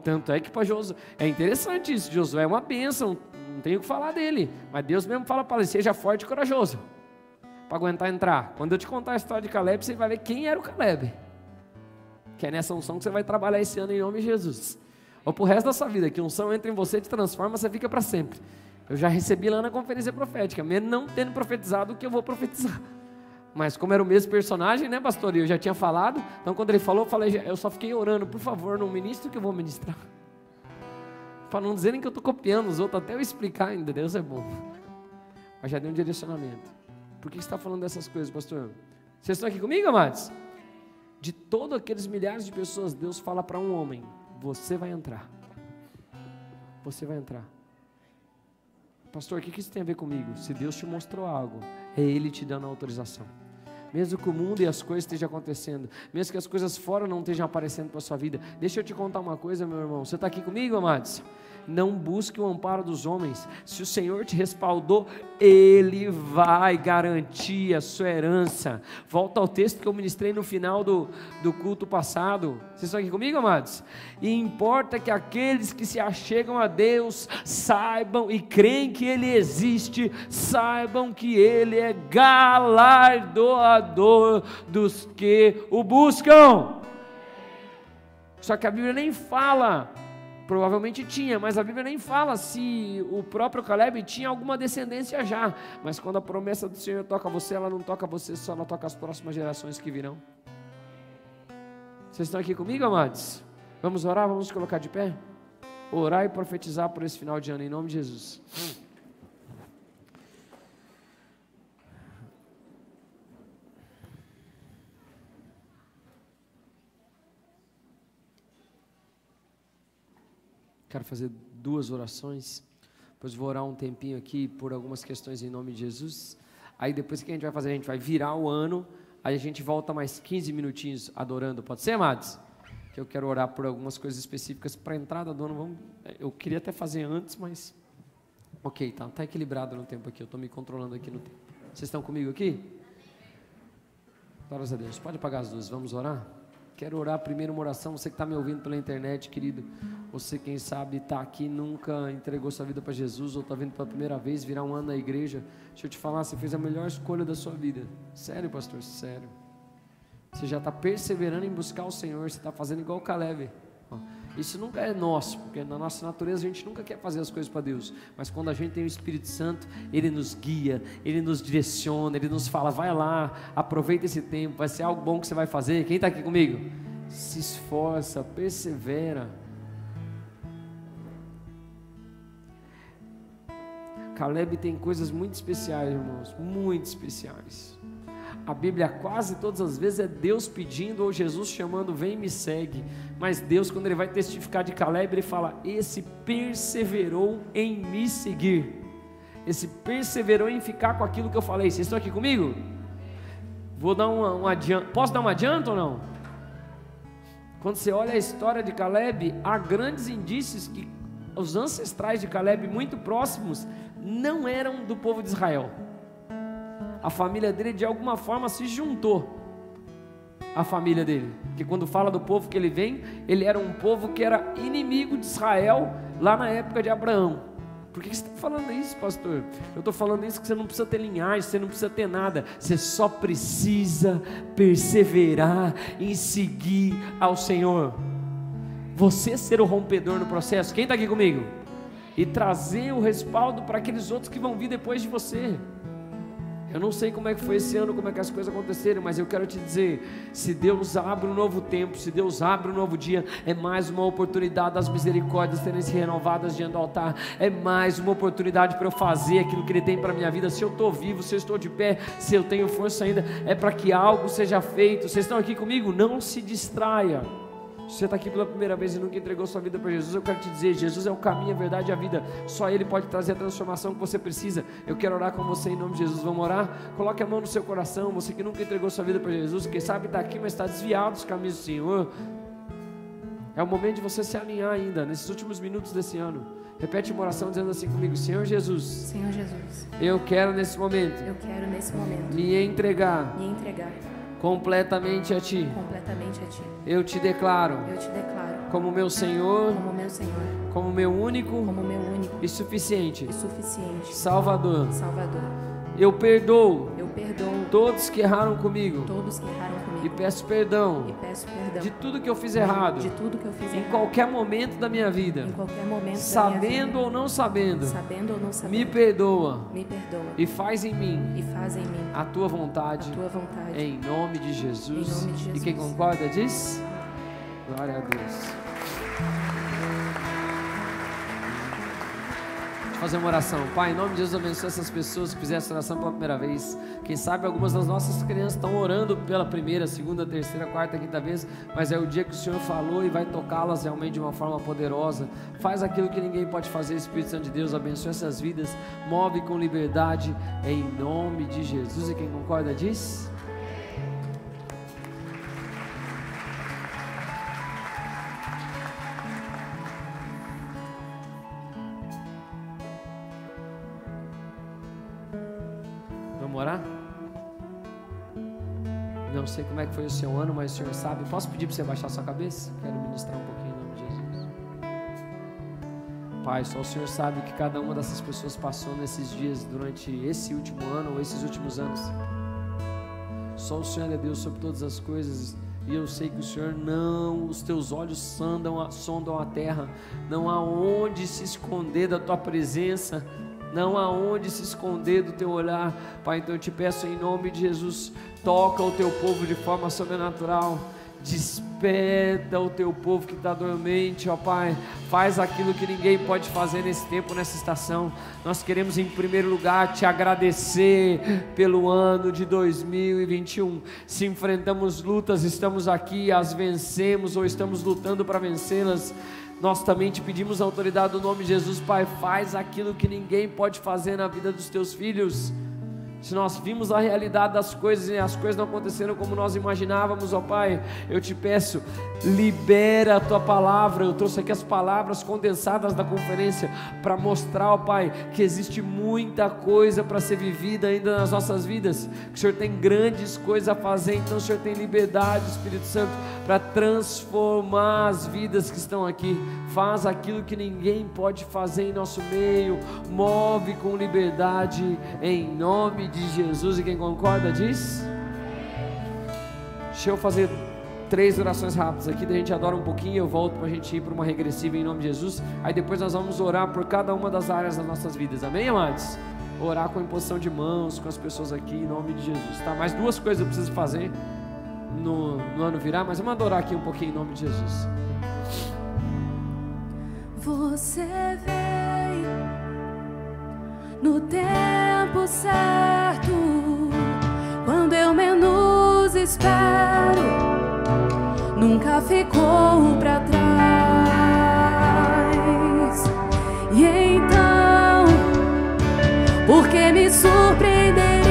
Tanto é que para Josué, é interessante isso, Josué é uma bênção, não tenho o que falar dele, mas Deus mesmo fala para ele, seja forte e corajoso, para aguentar entrar. Quando eu te contar a história de Caleb, você vai ver quem era o Caleb, que é nessa unção que você vai trabalhar esse ano em nome de Jesus, ou para o resto da sua vida, que a unção entra em você, te transforma, você fica para sempre. Eu já recebi lá na conferência profética, mesmo não tendo profetizado o que eu vou profetizar. Mas como era o mesmo personagem, né, pastor? E eu já tinha falado, então quando ele falou, eu só fiquei orando, por favor, não ministre o que eu vou ministrar. Para não dizerem que eu estou copiando os outros, até eu explicar ainda, Deus é bom. Mas já deu um direcionamento. Por que você está falando dessas coisas, pastor? Vocês estão aqui comigo, amados? De todos aqueles milhares de pessoas, Deus fala para um homem, você vai entrar. Você vai entrar. Pastor, o que isso tem a ver comigo? Se Deus te mostrou algo, é Ele te dando a autorização. Mesmo que o mundo e as coisas estejam acontecendo, mesmo que as coisas fora não estejam aparecendo para a sua vida, deixa eu te contar uma coisa, meu irmão. Você está aqui comigo, amados? Não busque o amparo dos homens. Se o Senhor te respaldou, Ele vai garantir a sua herança. Volta ao texto que eu ministrei no final do culto passado. Vocês estão aqui comigo, amados? E importa que aqueles que se achegam a Deus saibam e creem que Ele existe, saibam que Ele é galardoador dos que o buscam. Só que a Bíblia nem fala. Provavelmente tinha, mas a Bíblia nem fala se o próprio Caleb tinha alguma descendência já. Mas quando a promessa do Senhor toca você, ela não toca você só, ela toca as próximas gerações que virão. Vocês estão aqui comigo, amados? Vamos orar, vamos nos colocar de pé? Orar e profetizar por esse final de ano, em nome de Jesus. Quero fazer 2 orações, depois vou orar um tempinho aqui por algumas questões em nome de Jesus. Aí depois o que a gente vai fazer? A gente vai virar o ano, aí a gente volta mais 15 minutinhos adorando, pode ser, amados? Que eu quero orar por algumas coisas específicas para a entrada do ano. Eu queria até fazer antes, mas ok, tá equilibrado no tempo aqui, eu estou me controlando aqui no tempo. Vocês estão comigo aqui? Glórias a Deus. Pode apagar as luzes, vamos orar? Quero orar primeiro uma oração. Você que está me ouvindo pela internet, querido, você quem sabe está aqui, nunca entregou sua vida para Jesus, ou está vindo pela primeira vez, virar um ano na igreja, deixa eu te falar, você fez a melhor escolha da sua vida. Sério, pastor, sério. Você já está perseverando em buscar o Senhor, você está fazendo igual o Caleb. Isso nunca é nosso, porque na nossa natureza a gente nunca quer fazer as coisas para Deus, mas quando a gente tem o Espírito Santo, Ele nos guia, Ele nos direciona, Ele nos fala, vai lá, aproveita esse tempo, vai ser algo bom que você vai fazer. Quem está aqui comigo? Se esforça, persevera. Caleb tem coisas muito especiais, irmãos, muito especiais. A Bíblia quase todas as vezes é Deus pedindo ou Jesus chamando, vem e me segue. Mas Deus, quando Ele vai testificar de Caleb, Ele fala, esse perseverou em me seguir. Esse perseverou em ficar com aquilo que eu falei. Vocês estão aqui comigo? Vou dar um adianto. Posso dar um adianto ou não? Quando você olha a história de Caleb, há grandes indícios que os ancestrais de Caleb, muito próximos, não eram do povo de Israel. A família dele de alguma forma se juntou à família dele, porque quando fala do povo que ele vem, ele era um povo que era inimigo de Israel lá na época de Abraão. Por que você está falando isso, pastor? Eu estou falando isso que você não precisa ter linhagem, você não precisa ter nada, você só precisa perseverar em seguir ao Senhor. você ser o rompedor no processo. Quem está aqui comigo? E trazer o respaldo para aqueles outros que vão vir depois de você. Eu não sei como é que foi esse ano, como é que as coisas aconteceram, mas eu quero te dizer, se Deus abre um novo tempo, se Deus abre um novo dia, é mais uma oportunidade das misericórdias terem se renovadas diante do altar, é mais uma oportunidade para eu fazer aquilo que Ele tem para a minha vida. Se eu estou vivo, se eu estou de pé, se eu tenho força ainda, é para que algo seja feito. Vocês estão aqui comigo? Não se distraia. Se você está aqui pela primeira vez e nunca entregou sua vida para Jesus, eu quero te dizer, Jesus é o caminho, a verdade e a vida. Só Ele pode trazer a transformação que você precisa. Eu quero orar com você em nome de Jesus. Vamos orar? Coloque a mão no seu coração. Você que nunca entregou sua vida para Jesus, quem sabe está aqui, mas está desviado dos caminhos do Senhor. É o momento de você se alinhar ainda, nesses últimos minutos desse ano. Repete uma oração dizendo assim comigo: Senhor Jesus, Senhor Jesus, eu quero nesse momento me entregar completamente a Ti. Eu te declaro como meu Senhor, como meu único e suficiente Salvador. Eu perdoo todos que erraram comigo e peço perdão de tudo que eu fiz errado em qualquer momento da minha vida, sabendo ou não sabendo. Me perdoa e faz em mim a tua vontade, em nome de Jesus. E quem concorda diz glória a Deus. Fazer uma oração. Pai, em nome de Jesus, abençoe essas pessoas que fizeram essa oração pela primeira vez. Quem sabe algumas das nossas crianças estão orando pela primeira, segunda, terceira, quarta, quinta vez, mas é o dia que o Senhor falou e vai tocá-las realmente de uma forma poderosa. Faz aquilo que ninguém pode fazer, Espírito Santo de Deus, abençoe essas vidas, move com liberdade, em nome de Jesus. E quem concorda diz? Orar? Não sei como é que foi o seu ano, mas o Senhor sabe. Posso pedir para você baixar sua cabeça? Quero ministrar um pouquinho em nome de Jesus. Pai, só o Senhor sabe o que cada uma dessas pessoas passou nesses dias, durante esse último ano ou esses últimos anos. Só o Senhor é Deus sobre todas as coisas. E eu sei que o Senhor não, os teus olhos sondam a terra. Não há onde se esconder da tua presença. Não há onde se esconder do teu olhar, Pai. Então eu te peço em nome de Jesus, toca o teu povo de forma sobrenatural, desperta o teu povo que está dormente, ó Pai. Faz aquilo que ninguém pode fazer nesse tempo, nessa estação. Nós queremos em primeiro lugar te agradecer pelo ano de 2021. Se enfrentamos lutas, estamos aqui, as vencemos ou estamos lutando para vencê-las, nós também te pedimos a autoridade do nome de Jesus, Pai. Faz aquilo que ninguém pode fazer na vida dos teus filhos. Se nós vimos a realidade das coisas e as coisas não aconteceram como nós imaginávamos, ó Pai, eu te peço, libera a tua palavra. Eu trouxe aqui as palavras condensadas da conferência para mostrar, ó Pai, que existe muita coisa para ser vivida ainda nas nossas vidas, que o Senhor tem grandes coisas a fazer. Então o Senhor tem liberdade, Espírito Santo, para transformar as vidas que estão aqui. Faz aquilo que ninguém pode fazer em nosso meio, move com liberdade, em nome de Jesus. E quem concorda diz? Deixa eu fazer 3 orações rápidas aqui, daí a gente adora um pouquinho, eu volto para a gente ir para uma regressiva em nome de Jesus. Aí depois nós vamos orar por cada uma das áreas das nossas vidas, amém, amados? Orar com a imposição de mãos, com as pessoas aqui em nome de Jesus, tá? Mais 2 coisas eu preciso fazer no ano virar, mas vamos adorar aqui um pouquinho em nome de Jesus. Você veio no tempo certo, quando eu menos espero, nunca ficou pra trás. E então, por que me surpreenderia